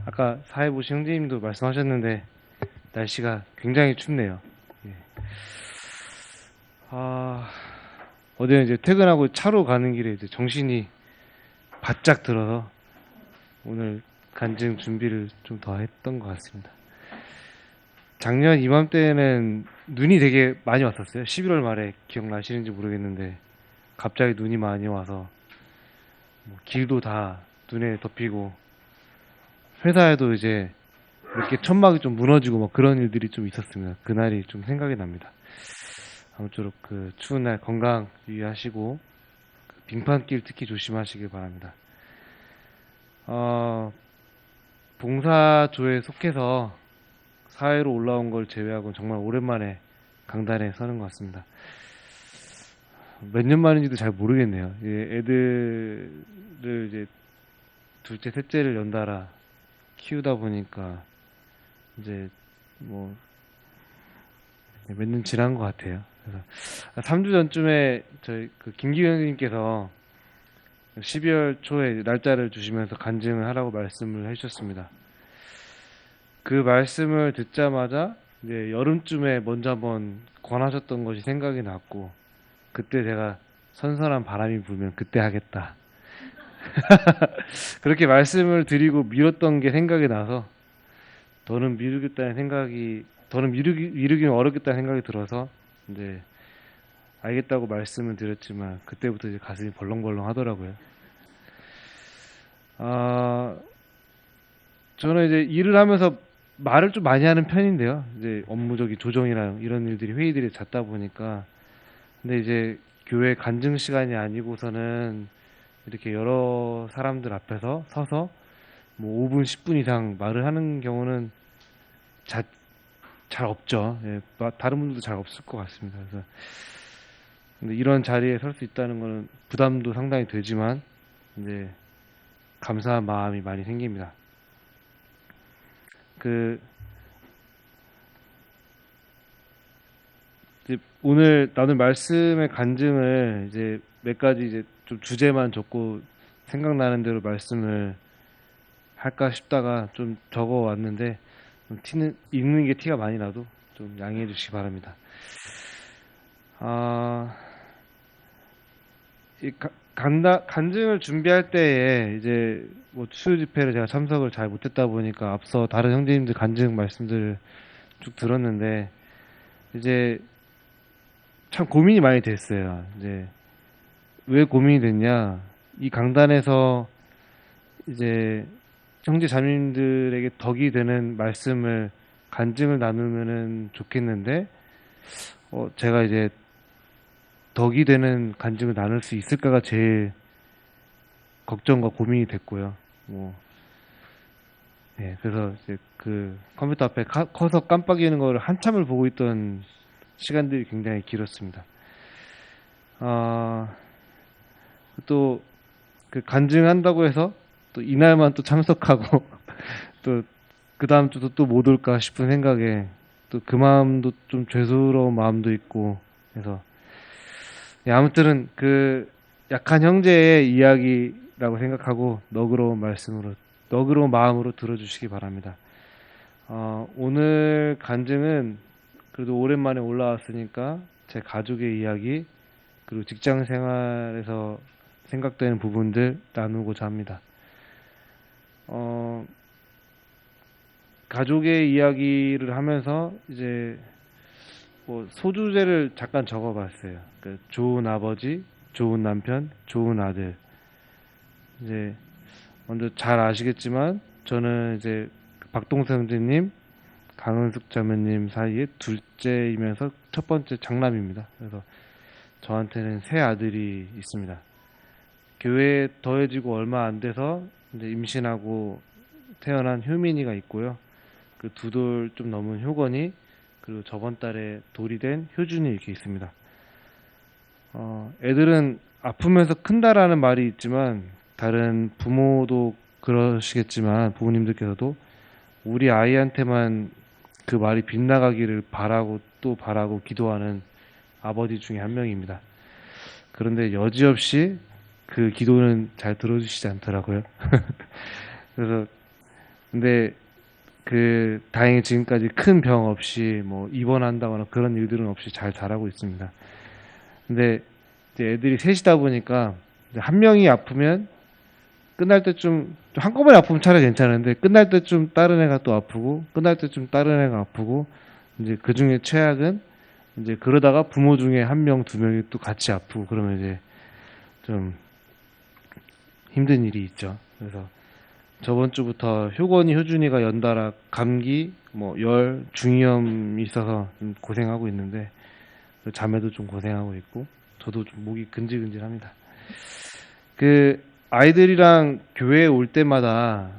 아까 사회보시 형제님도 말씀하셨는데 날씨가 굉장히 춥네요. 예. 아, 어제 이제 퇴근하고 차로 가는 길에 이제 정신이 바짝 들어서 오늘 간증 준비를 좀 더 했던 것 같습니다. 작년 이맘때는 눈이 되게 많이 왔었어요. 11월 말에 기억나시는지 모르겠는데 갑자기 눈이 많이 와서 뭐 길도 다 눈에 덮이고 회사에도 이제 이렇게 천막이 좀 무너지고 막 그런 일들이 좀 있었습니다. 그날이 좀 생각이 납니다. 아무쪼록 그 추운 날 건강 유의하시고 그 빙판길 특히 조심하시길 바랍니다. 어, 봉사조에 속해서 사회로 올라온 걸 제외하고 정말 오랜만에 강단에 서는 것 같습니다. 몇 년 만인지도 잘 모르겠네요. 애들을 이제 둘째, 셋째를 연달아 키우다 보니까 이제 뭐 몇 년 지난 것 같아요. 그래서 3주 전쯤에 저희 그 김기현님께서 12월 초에 날짜를 주시면서 간증을 하라고 말씀을 해주셨습니다. 그 말씀을 듣자마자 이제 여름쯤에 먼저 한번 권하셨던 것이 생각이 났고 그때 제가 선선한 바람이 불면 그때 하겠다. 그렇게 말씀을 드리고 미뤘던 게 생각이 나서 더는 미루기는 어렵겠다는 생각이 들어서 이제 알겠다고 말씀을 드렸지만 그때부터 이제 가슴이 벌렁벌렁 하더라고요. 아, 저는 이제 일을 하면서 말을 좀 많이 하는 편인데요. 이제 업무적인 조정이랑 이런 일들이 회의들이 잦다 보니까 근데 이제 교회 간증 시간이 아니고서는 이렇게 여러 사람들 앞에서 서서 뭐 5분, 10분 이상 말을 하는 경우는 자, 잘 없죠. 예, 다른 분들도 잘 없을 것 같습니다. 그래서 근데 이런 자리에 설 수 있다는 거는 부담도 상당히 되지만 이제 감사한 마음이 많이 생깁니다. 그 이제 오늘 나눌 말씀의 간증을 이제 몇 가지 이제 좀 주제만 적고 생각나는 대로 말씀을 할까 싶다가 좀 적어 왔는데 읽는 게 티가 많이 나도 좀 양해해 주시기 바랍니다. 아, 간증을 준비할 때에 이제 뭐 수요 집회를 제가 참석을 잘 못했다 보니까 앞서 다른 형제님들 간증 말씀들을 쭉 들었는데 이제 참 고민이 많이 됐어요. 이제 왜 고민이 됐냐? 이 강단에서 이제 형제 자매님들에게 덕이 되는 말씀을 간증을 나누면은 좋겠는데 제가 이제 덕이 되는 간증을 나눌 수 있을까가 제일 걱정과 고민이 됐고요. 뭐, 예, 그래서 이제 그 컴퓨터 앞에 커서 깜빡이는 거를 한참을 보고 있던 시간들이 굉장히 길었습니다. 또 그 간증한다고 해서 또 이날만 또 참석하고 또 그 다음 주도 또 못 올까 싶은 생각에 또 그 마음도 좀 죄스러운 마음도 있고 그래서 예, 아무튼 그 약한 형제의 이야기라고 생각하고 너그러운 마음으로 들어주시기 바랍니다. 오늘 간증은 그래도 오랜만에 올라왔으니까 제 가족의 이야기 그리고 직장 생활에서 생각되는 부분들 나누고자 합니다. 가족의 이야기를 하면서 이제 뭐 소주제를 잠깐 적어봤어요. 그 좋은 아버지, 좋은 남편, 좋은 아들. 이제 먼저 잘 아시겠지만 저는 이제 박동서 형제님, 강은숙 자매님 사이에 둘째이면서 첫 번째 장남입니다. 그래서 저한테는 세 아들이 있습니다. 교회에 더해지고 얼마 안 돼서 이제 임신하고 태어난 효민이가 있고요. 그 두 돌 좀 넘은 효건이 그리고 저번 달에 돌이 된 효준이 이렇게 있습니다. 애들은 아프면서 큰다라는 말이 있지만 다른 부모도 그러시겠지만 부모님들께서도 우리 아이한테만 그 말이 빗나가기를 바라고 또 바라고 기도하는 아버지 중에 한 명입니다. 그런데 여지없이 그 기도는 잘 들어주시지 않더라고요. 그래서 근데 다행히 지금까지 큰 병 없이 뭐 입원한다거나 그런 일들은 없이 잘 자라고 있습니다. 근데 이제 애들이 셋이다 보니까 이제 한 명이 아프면 끝날 때쯤 한꺼번에 아프면 차라리 괜찮은데 끝날 때쯤 다른 애가 또 아프고 끝날 때쯤 다른 애가 아프고 이제 그 중에 최악은 이제 그러다가 부모 중에 한 명, 두 명이 또 같이 아프고 그러면 이제 좀 힘든 일이 있죠. 그래서 저번 주부터 효건이, 효준이가 연달아 감기, 뭐 열, 중이염이 있어서 좀 고생하고 있는데 자매도 좀 고생하고 있고 저도 좀 목이 근질근질합니다. 아이들이랑 교회에 올 때마다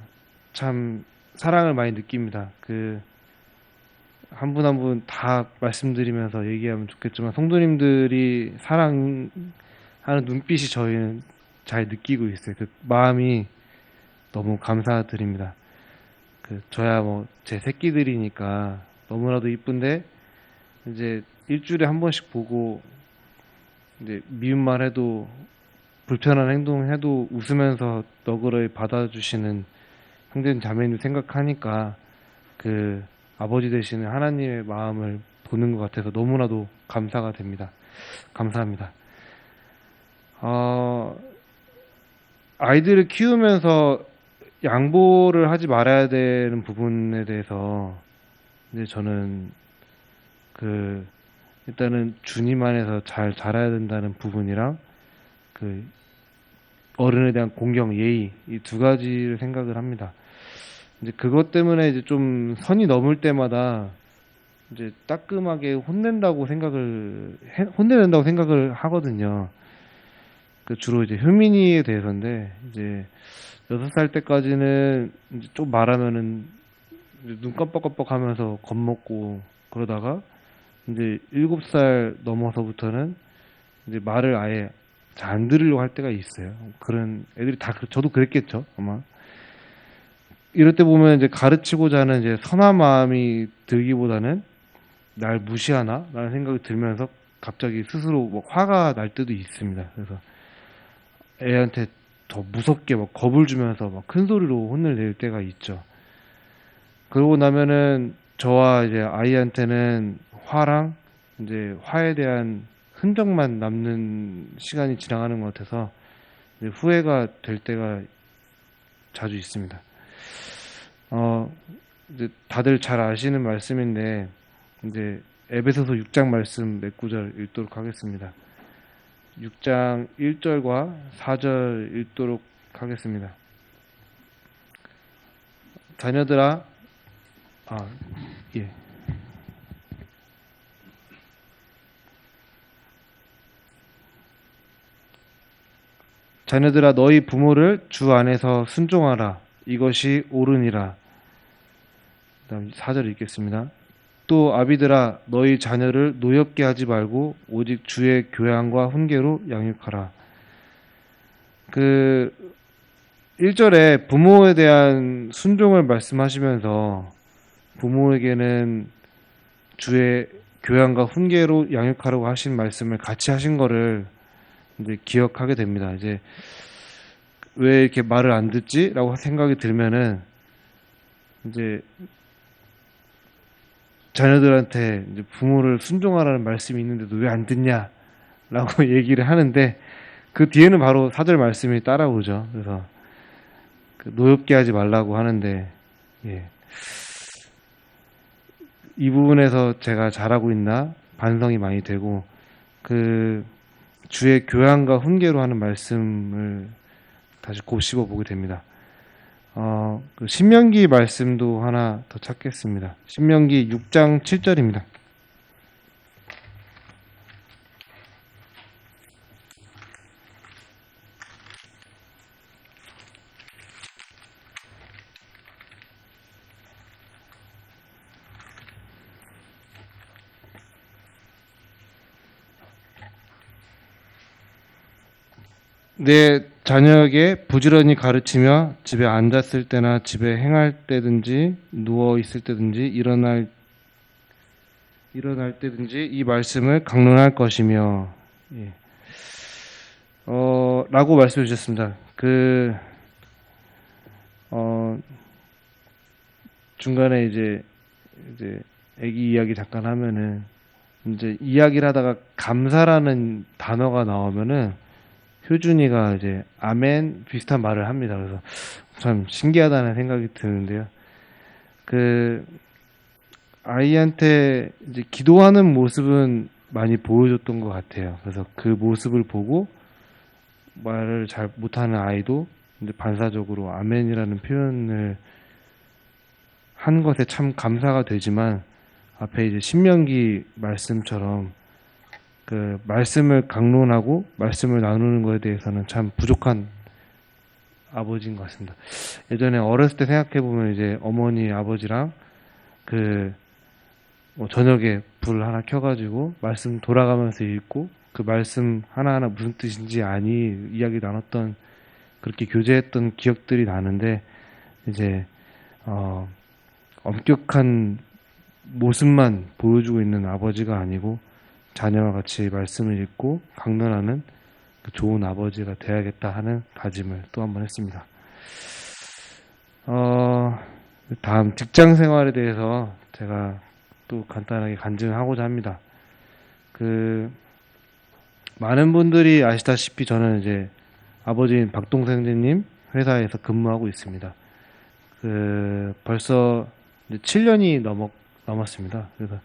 참 사랑을 많이 느낍니다. 한 분 한 분 다 말씀드리면서 얘기하면 좋겠지만 성도님들이 사랑하는 눈빛이 저희는 잘 느끼고 있어요. 그 마음이 너무 감사드립니다. 저야 뭐 제 새끼들이니까 너무나도 이쁜데 이제 일주일에 한 번씩 보고 이제 미운 말 해도 불편한 행동 해도 웃으면서 너그러이 받아주시는 형제님 자매님 생각하니까 아버지 되시는 하나님의 마음을 보는 것 같아서 너무나도 감사가 됩니다. 감사합니다. 아이들을 키우면서 양보를 하지 말아야 되는 부분에 대해서 이제 저는 일단은 주님 안에서 잘 자라야 된다는 부분이랑 어른에 대한 공경, 예의 이 두 가지를 생각을 합니다. 이제 그것 때문에 이제 좀 선이 넘을 때마다 이제 따끔하게 혼낸다고 생각을 하거든요. 주로 이제 효민이에 대해서인데 이제 6살 때까지는 이제 좀 말하면은 이제 눈 깜빡깜빡하면서 겁먹고 그러다가 이제 7살 넘어서부터는 이제 말을 아예 잘 안 들으려고 할 때가 있어요. 그런 애들이 다 저도 그랬겠죠 아마. 이럴 때 보면 이제 가르치고자 하는 이제 선한 마음이 들기보다는 날 무시하나? 라는 생각이 들면서 갑자기 스스로 뭐 화가 날 때도 있습니다. 그래서 애한테 더 무섭게 막 겁을 주면서 막 큰 소리로 혼을 낼 때가 있죠. 그러고 나면은 저와 이제 아이한테는 화랑 이제 화에 대한 흔적만 남는 시간이 지나가는 것 같아서 이제 후회가 될 때가 자주 있습니다. 이제 다들 잘 아시는 말씀인데 이제 에베소서 6장 말씀 몇 구절 읽도록 하겠습니다. 6장 1절과 4절 읽도록 하겠습니다. 자녀들아, 예. 자녀들아 너희 부모를 주 안에서 순종하라. 이것이 옳으니라. 그다음 4절 읽겠습니다. 또 아비들아 너희 자녀를 노엽게 하지 말고 오직 주의 교양과 훈계로 양육하라. 1절에 부모에 대한 순종을 말씀하시면서 부모에게는 주의 교양과 훈계로 양육하라고 하신 말씀을 같이 하신 거를 이제 기억하게 됩니다. 이제 왜 이렇게 말을 안 듣지? 라고 생각이 들면은 이제 자녀들한테 이제 부모를 순종하라는 말씀이 있는데도 왜 안 듣냐? 라고 얘기를 하는데 그 뒤에는 바로 4절 말씀이 따라오죠. 그래서 노엽게 하지 말라고 하는데 이 부분에서 제가 잘하고 있나 반성이 많이 되고 주의 교양과 훈계로 하는 말씀을 다시 곱씹어 보게 됩니다. 신명기 말씀도 하나 더 찾겠습니다. 신명기 6장 7절입니다. 내 자녀에게 부지런히 가르치며 집에 앉았을 때나 집에 행할 때든지 누워 있을 때든지 일어날 때든지 이 말씀을 강론할 것이며 라고 말씀해 주셨습니다. 중간에 이제 애기 이야기 잠깐 하면은 이제 이야기를 하다가 감사라는 단어가 나오면은 효준이가 이제 아멘 비슷한 말을 합니다. 그래서 참 신기하다는 생각이 드는데요. 그 아이한테 이제 기도하는 모습은 많이 보여줬던 것 같아요. 그래서 그 모습을 보고 말을 잘 못하는 아이도 이제 반사적으로 아멘이라는 표현을 한 것에 참 감사가 되지만 앞에 이제 신명기 말씀처럼 그 말씀을 강론하고 말씀을 나누는 것에 대해서는 참 부족한 아버지인 것 같습니다. 예전에 어렸을 때 생각해 보면 이제 어머니 아버지랑 그 뭐 저녁에 불 하나 켜가지고 말씀 돌아가면서 읽고 그 말씀 하나하나 무슨 뜻인지 아니 이야기 나눴던 그렇게 교제했던 기억들이 나는데 이제 엄격한 모습만 보여주고 있는 아버지가 아니고 자녀와 같이 말씀을 읽고 강론하는 그 좋은 아버지가 돼야겠다 하는 다짐을 또 한 번 했습니다. 다음 직장 생활에 대해서 제가 또 간단하게 간증하고자 합니다. 그 많은 분들이 아시다시피 저는 이제 아버지인 박동생 선생님 회사에서 근무하고 있습니다. 그 벌써 이제 7년이 넘었습니다. 그래서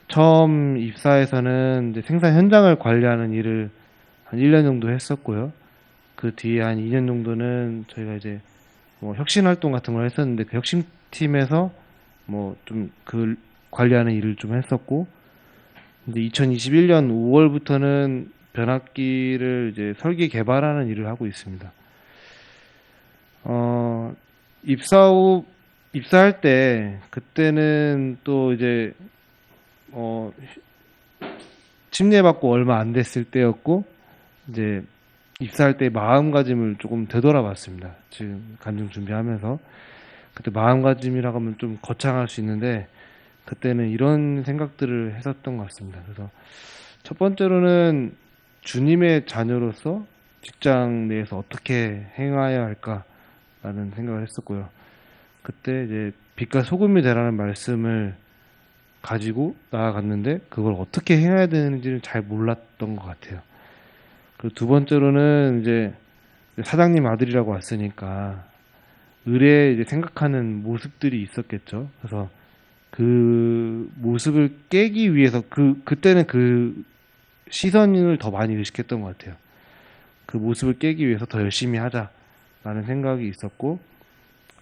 처음 입사해서는 이제 생산 현장을 관리하는 일을 한 1년 정도 했었고요. 그 뒤에 한 2년 정도는 저희가 이제 뭐 혁신 활동 같은 걸 했었는데 그 혁신팀에서 뭐 좀 그 관리하는 일을 좀 했었고 이제 2021년 5월부터는 변압기를 이제 설계 개발하는 일을 하고 있습니다. 입사할 때 그때는 또 이제 침례받고 얼마 안 됐을 때였고 이제 입사할 때 마음가짐을 조금 되돌아봤습니다. 지금 간증 준비하면서 그때 마음가짐이라고 하면 좀 거창할 수 있는데 그때는 이런 생각들을 했었던 것 같습니다. 그래서 첫 번째로는 주님의 자녀로서 직장 내에서 어떻게 행하여야 할까라는 생각을 했었고요. 그때 이제 빛과 소금이 되라는 말씀을 가지고 나아갔는데 그걸 어떻게 행해야 되는지를 잘 몰랐던 것 같아요. 그리고 두 번째로는 이제 사장님 아들이라고 왔으니까 의뢰에 이제 생각하는 모습들이 있었겠죠. 그래서 그 모습을 깨기 위해서 그때는 그 시선을 더 많이 의식했던 것 같아요. 그 모습을 깨기 위해서 더 열심히 하자라는 생각이 있었고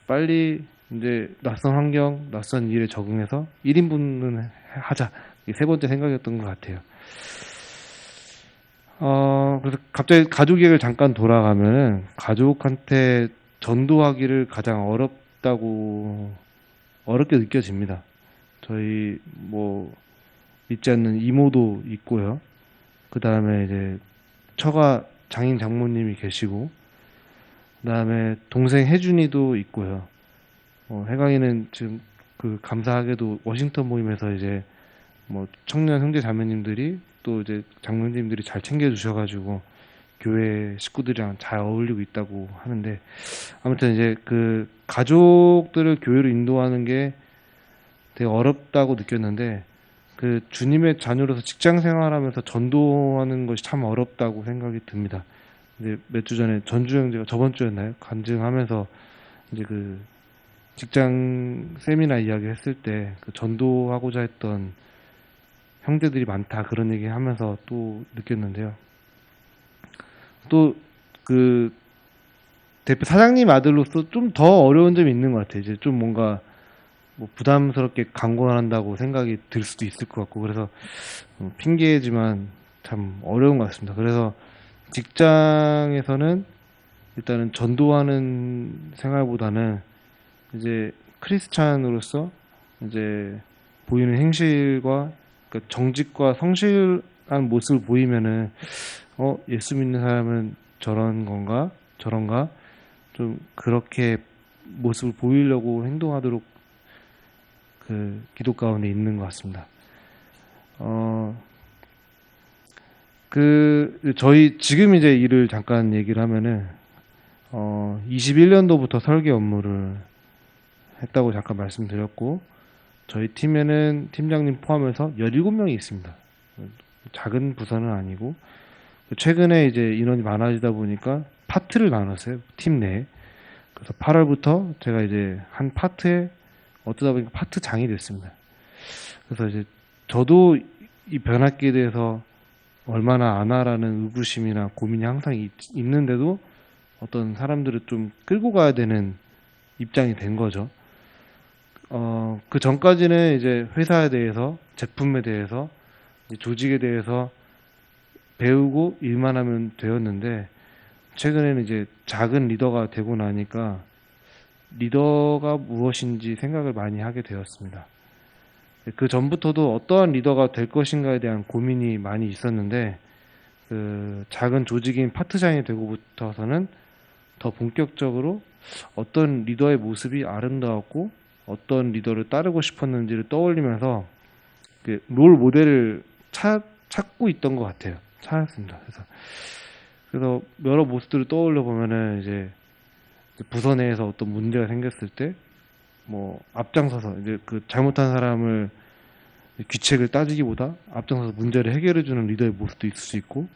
빨리 이제 낯선 환경, 낯선 일에 적응해서 1인분은 하자. 이게 세 번째 생각이었던 것 같아요. 그래서 갑자기 가족 얘기를 잠깐 돌아가면은 가족한테 전도하기를 가장 어렵게 느껴집니다. 저희 뭐 믿지 않는 이모도 있고요. 그 다음에 이제 처가 장인 장모님이 계시고, 그 다음에 동생 혜준이도 있고요. 혜강이는 지금 그 감사하게도 워싱턴 모임에서 이제 뭐 청년 형제 자매님들이 또 이제 장로님들이 잘 챙겨주셔가지고 교회 식구들이랑 잘 어울리고 있다고 하는데 아무튼 이제 그 가족들을 교회로 인도하는 게 되게 어렵다고 느꼈는데 그 주님의 자녀로서 직장 생활하면서 전도하는 것이 참 어렵다고 생각이 듭니다. 이제 몇 주 전에 전주 형제가 저번 주였나요? 간증하면서 이제 그 직장 세미나 이야기 했을 때 그 전도하고자 했던 형제들이 많다 그런 얘기 하면서 또 느꼈는데요. 또 그 대표 사장님 아들로서 좀 더 어려운 점이 있는 것 같아요. 이제 좀 뭔가 뭐 부담스럽게 강권한다고 생각이 들 수도 있을 것 같고 그래서 핑계지만 참 어려운 것 같습니다. 그래서 직장에서는 일단은 전도하는 생활보다는 이제 크리스찬으로서 이제 보이는 행실과 그러니까 정직과 성실한 모습을 보이면은 예수 믿는 사람은 저런 건가 저런가 좀 그렇게 모습을 보이려고 행동하도록 그 기도 가운데 있는 것 같습니다. 저희 지금 이제 일을 잠깐 얘기를 하면은 21년도부터 설계 업무를 했다고 잠깐 말씀드렸고, 저희 팀에는 팀장님 포함해서 17명이 있습니다. 작은 부서는 아니고, 최근에 이제 인원이 많아지다 보니까 파트를 나눴어요. 팀 내에. 그래서 8월부터 제가 이제 한 파트에 어쩌다 보니까 파트장이 됐습니다. 그래서 이제 저도 이 변학기에 대해서 얼마나 아나라는 의구심이나 고민이 항상 있는데도 어떤 사람들을 좀 끌고 가야 되는 입장이 된 거죠. 그 전까지는 이제 회사에 대해서, 제품에 대해서, 조직에 대해서 배우고 일만 하면 되었는데, 최근에는 이제 작은 리더가 되고 나니까 리더가 무엇인지 생각을 많이 하게 되었습니다. 그 전부터도 어떠한 리더가 될 것인가에 대한 고민이 많이 있었는데, 그 작은 조직인 파트장이 되고부터서는 더 본격적으로 어떤 리더의 모습이 아름다웠고 어떤 리더를 따르고 싶었는지를 떠올리면서 그 롤 모델을 찾고 있던 것 같아요. 찾았습니다. 그래서 여러 모습들을 떠올려 보면은 이제 부서 내에서 어떤 문제가 생겼을 때 뭐 앞장서서 이제 그 잘못한 사람을 귀책을 따지기보다 앞장서서 문제를 해결해 주는 리더의 모습도 있을 수 있고,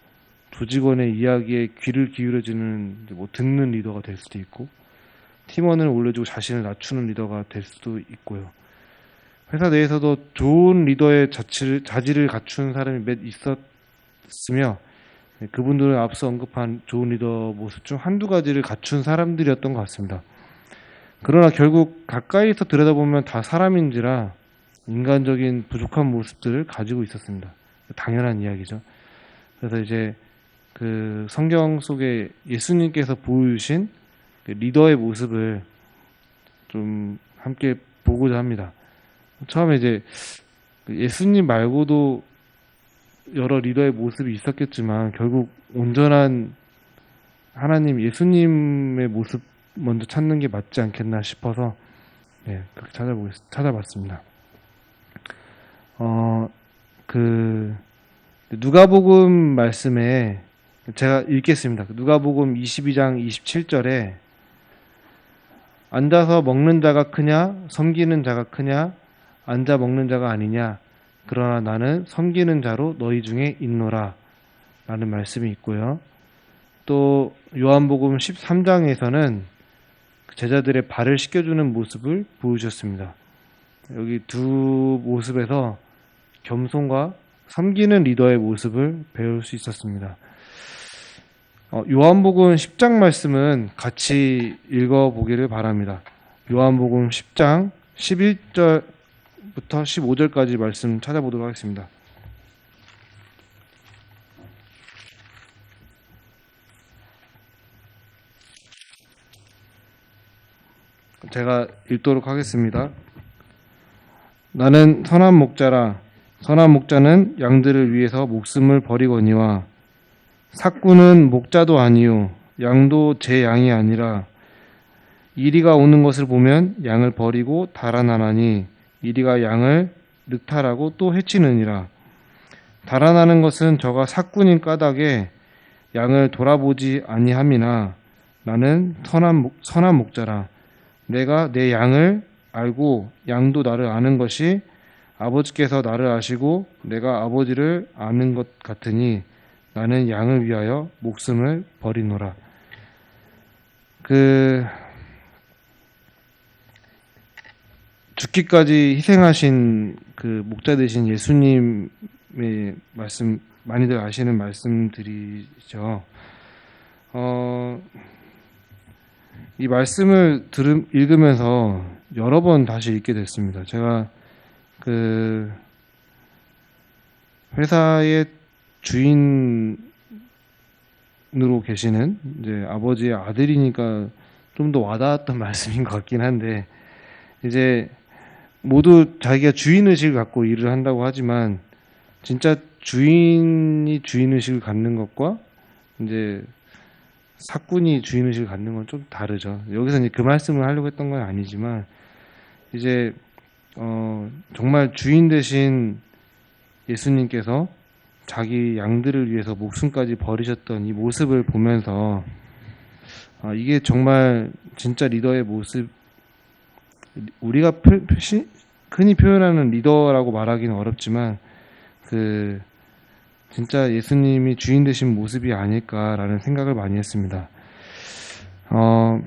조직원의 이야기에 귀를 기울여주는 뭐 듣는 리더가 될 수도 있고, 팀원을 올려주고 자신을 낮추는 리더가 될 수도 있고요. 회사 내에서도 좋은 리더의 자질을 갖춘 사람이 몇 있었으며, 그분들은 앞서 언급한 좋은 리더 모습 중 한두 가지를 갖춘 사람들이었던 것 같습니다. 그러나 결국 가까이서 들여다보면 다 사람인지라 인간적인 부족한 모습들을 가지고 있었습니다. 당연한 이야기죠. 그래서 이제 그 성경 속에 예수님께서 보여주신 리더의 모습을 좀 함께 보고자 합니다. 처음에 이제 예수님 말고도 여러 리더의 모습이 있었겠지만 결국 온전한 하나님 예수님의 모습 먼저 찾는 게 맞지 않겠나 싶어서 그렇게 찾아봤습니다. 그 누가복음 말씀에 제가 읽겠습니다. 누가복음 22장 27절에 앉아서 먹는 자가 크냐 섬기는 자가 크냐 앉아 먹는 자가 아니냐 그러나 나는 섬기는 자로 너희 중에 있노라 라는 말씀이 있고요. 또 요한복음 13장에서는 제자들의 발을 씻겨주는 모습을 보여주셨습니다. 여기 두 모습에서 겸손과 섬기는 리더의 모습을 배울 수 있었습니다. 요한복음 10장 말씀은 같이 읽어보기를 바랍니다. 요한복음 10장 11절부터 15절까지 말씀 찾아보도록 하겠습니다. 제가 읽도록 하겠습니다. 나는 선한 목자라. 선한 목자는 양들을 위해서 목숨을 버리거니와 삭구는 목자도 아니요 양도 제 양이 아니라 이리가 오는 것을 보면 양을 버리고 달아나나니 이리가 양을 늑탈하고 또 해치느니라. 달아나는 것은 저가 삭군인 까닭에 양을 돌아보지 아니함이나 나는 선한 목자라. 내가 내 양을 알고 양도 나를 아는 것이 아버지께서 나를 아시고 내가 아버지를 아는 것 같으니 나는 양을 위하여 목숨을 버리노라. 죽기까지 희생하신 그 목자 되신 예수님의 말씀 많이들 아시는 말씀들이죠. 이 말씀을 읽으면서 여러 번 다시 읽게 됐습니다. 제가 그 회사의 주인으로 계시는 이제 아버지의 아들이니까 좀 더 와닿았던 말씀인 것 같긴 한데, 이제 모두 자기가 주인의식을 갖고 일을 한다고 하지만 진짜 주인이 주인의식을 갖는 것과 이제 사꾼이 주인의식을 갖는 건 좀 다르죠. 여기서 이제 그 말씀을 하려고 했던 건 아니지만 이제 정말 주인 되신 예수님께서 자기 양들을 위해서 목숨까지 버리셨던 이 모습을 보면서 이게 정말 진짜 리더의 모습 우리가 흔히 표현하는 리더라고 말하기는 어렵지만 그 진짜 예수님이 주인 되신 모습이 아닐까라는 생각을 많이 했습니다. 어,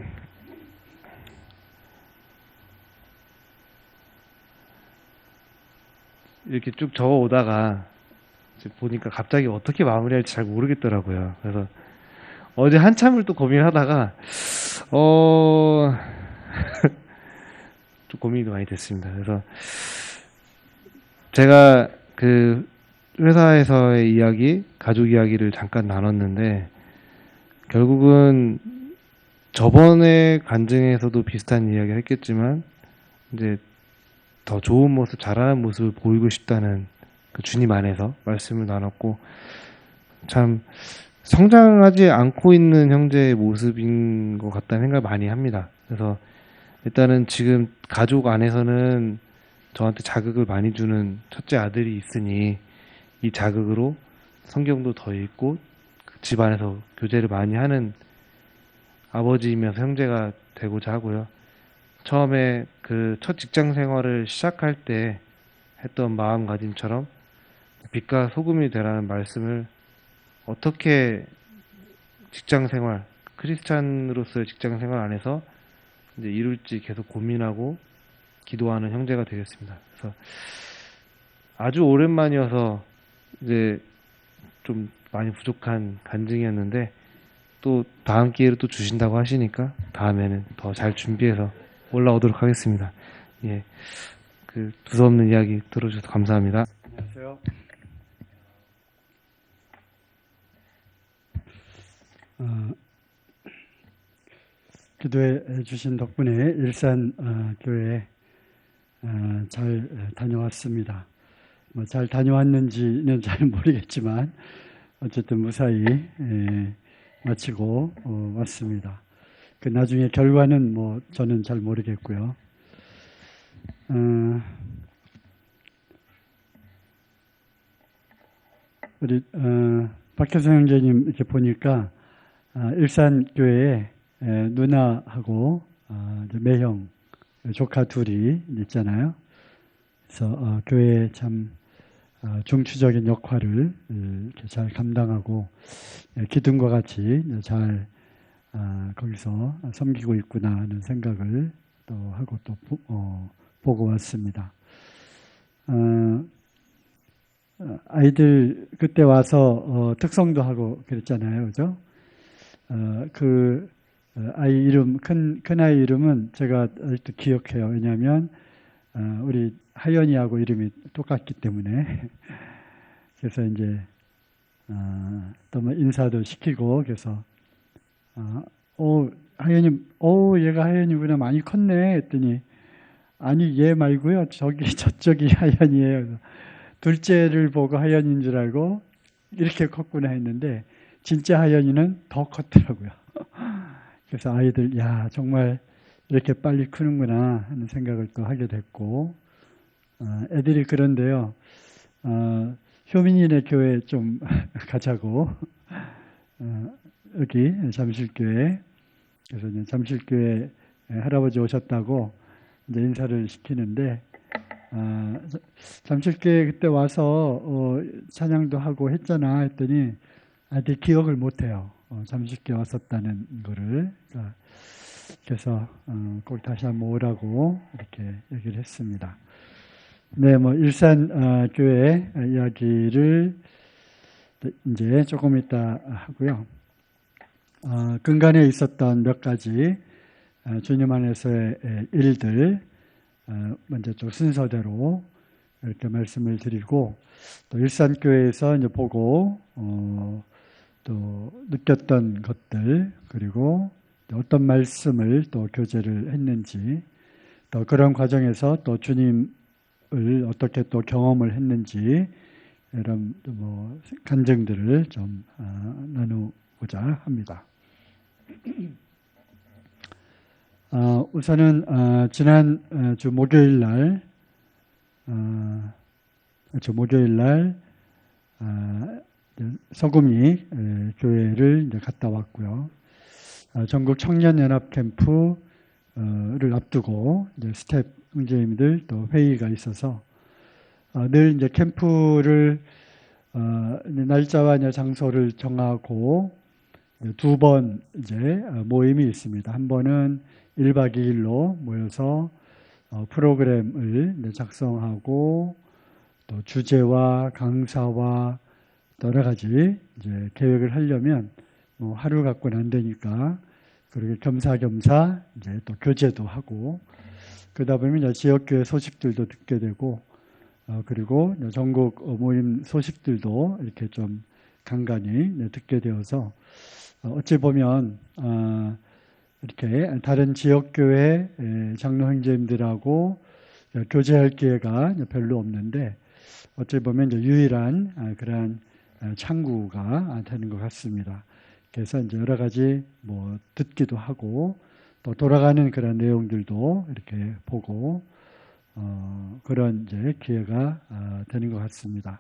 이렇게 쭉 적어 오다가 보니까 갑자기 어떻게 마무리할지 잘 모르겠더라고요. 그래서 어제 한참을 또 고민하다가 좀 고민이 많이 됐습니다. 그래서 제가 그 회사에서의 이야기, 가족 이야기를 잠깐 나눴는데 결국은 저번에 간증에서도 비슷한 이야기를 했겠지만 이제 더 좋은 모습, 잘하는 모습을 보이고 싶다는 그 주님 안에서 말씀을 나눴고 참 성장하지 않고 있는 형제의 모습인 것 같다는 생각을 많이 합니다. 그래서 일단은 지금 가족 안에서는 저한테 자극을 많이 주는 첫째 아들이 있으니 이 자극으로 성경도 더 읽고 그 집안에서 교제를 많이 하는 아버지이면서 형제가 되고자 하고요. 처음에 그 첫 직장 생활을 시작할 때 했던 마음가짐처럼 빛과 소금이 되라는 말씀을 어떻게 직장 생활, 크리스찬으로서의 직장 생활 안에서 이제 이룰지 계속 고민하고 기도하는 형제가 되겠습니다. 그래서 아주 오랜만이어서 이제 좀 많이 부족한 간증이었는데 또 다음 기회를 또 주신다고 하시니까 다음에는 더 잘 준비해서 올라오도록 하겠습니다. 예, 그 두서없는 이야기 들어주셔서 감사합니다. 안녕하세요. 기도해 주신 덕분에 일산 교회 잘 다녀왔습니다. 뭐 잘 다녀왔는지는 잘 모르겠지만 어쨌든 무사히 마치고 왔습니다. 그 나중에 결과는 뭐 저는 잘 모르겠고요. 우리 박혜성 형제님 이렇게 보니까 일산 교회에 누나하고 매형 조카 둘이 있잖아요. 그래서 교회에 참 중추적인 역할을 이렇게 잘 감당하고 기둥과 같이 잘 거기서 섬기고 있구나 하는 생각을 또 하고 또 보고 왔습니다. 아이들 그때 와서 특성도 하고 그랬잖아요, 그죠? 그 아이 이름 큰 아이 이름은 제가 아직도 기억해요. 왜냐하면 우리 하연이하고 이름이 똑같기 때문에 그래서 이제 또 뭐 인사도 시키고 그래서 하연이 얘가 하연이구나 많이 컸네 했더니 아니 얘 말고요 저쪽이 하연이에요. 둘째를 보고 하연인 줄 알고 이렇게 컸구나 했는데 진짜 하연이는 더 컸더라고요. 그래서 아이들 야 정말 이렇게 빨리 크는구나 하는 생각을 또 하게 됐고 애들이 그런데요. 효민이네 교회 좀 가자고 여기 잠실교회 그래서 이제 잠실교회 할아버지 오셨다고 이제 인사를 시키는데 잠실교회 그때 와서 찬양도 하고 했잖아 했더니 아직 기억을 못해요. 잠실교회 왔었다는 거를. 그래서 꼭 다시 한번 오라고 이렇게 얘기를 했습니다. 네, 뭐 일산 교회 이야기를 이제 조금 이따 하고요. 근간에 있었던 몇 가지 주님 안에서의 일들 먼저 좀 순서대로 이렇게 말씀을 드리고 또 일산교회에서 이제 보고 또 느꼈던 것들 그리고 어떤 말씀을 또 교제를 했는지 또 그런 과정에서 또 주님을 어떻게 또 경험을 했는지 이런 뭐 간증들을 좀 나누고자 합니다. 우선은 지난 주 목요일 날 서구미 교회를 이제 갔다 왔고요. 전국 청년연합 캠프 를 앞두고 이제 스텝 형제님들 또 회의가 있어서 늘 이제 캠프를 이제 날짜와 이제 장소를 정하고 두 번 이제 모임이 있습니다. 한 번은 1박 2일로 모여서 프로그램을 이제 작성하고 또 주제와 강사와 여러 가지 이제 계획을 하려면 뭐 하루 갖고는 안 되니까 그렇게 겸사겸사 이제 또 교제도 하고 그러다 보면 이제 지역교회 소식들도 듣게 되고 그리고 전국 모임 소식들도 이렇게 좀 간간히 듣게 되어서 어찌 보면 이렇게 다른 지역교회 장로 형제님들하고 교제할 기회가 별로 없는데 어찌 보면 이제 유일한 그러한 창구가 되는 것 같습니다. 그래서 이제 여러 가지 뭐 듣기도 하고 또 돌아가는 그런 내용들도 이렇게 보고 그런 이제 기회가 되는 것 같습니다.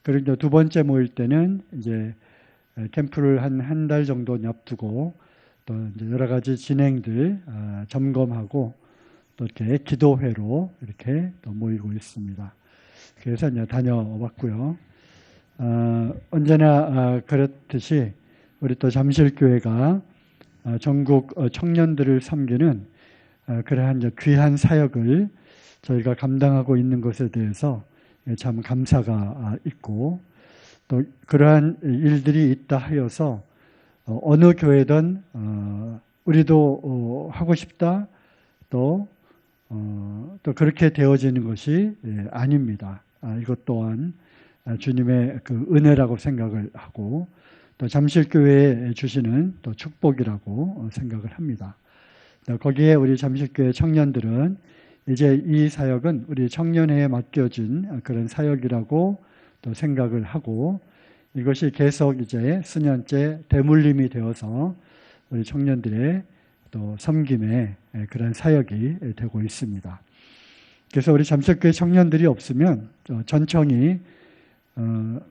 그리고 이제 두 번째 모일 때는 이제 캠프를 한 달 정도 앞두고 또 이제 여러 가지 진행들 점검하고 또 이렇게 기도회로 이렇게 또 모이고 있습니다. 그래서 이제 다녀왔고요. 언제나 그렇듯이 우리 또 잠실교회가 전국 청년들을 섬기는 그러한 이제 귀한 사역을 저희가 감당하고 있는 것에 대해서 참 감사가 있고 또 그러한 일들이 있다 하여서 어느 교회든 우리도 하고 싶다 또 그렇게 되어지는 것이 아닙니다. 이것 또한 주님의 그 은혜라고 생각을 하고 또 잠실교회에 주시는 또 축복이라고 생각을 합니다. 거기에 우리 잠실교회 청년들은 이제 이 사역은 우리 청년회에 맡겨진 그런 사역이라고 또 생각을 하고 이것이 계속 이제 수년째 대물림이 되어서 우리 청년들의 또 섬김의 그런 사역이 되고 있습니다. 그래서 우리 잠실교회 청년들이 없으면 전청이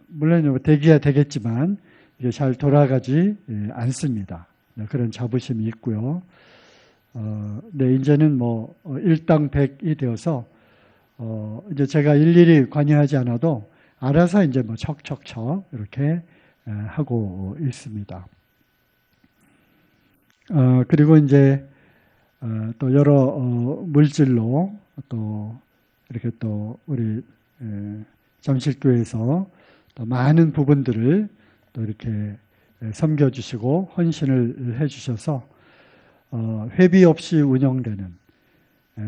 물론 되기야 되겠지만 이게 잘 돌아가지 않습니다. 그런 자부심이 있고요. 네, 이제는 뭐 일당백이 되어서 이제 제가 일일이 관여하지 않아도 알아서 이제 뭐 척척척 이렇게 하고 있습니다. 그리고 이제 또 여러 물질로 또 이렇게 또 우리 잠실교회에서 또 많은 부분들을 또 이렇게 섬겨주시고 헌신을 해주셔서 회비 없이 운영되는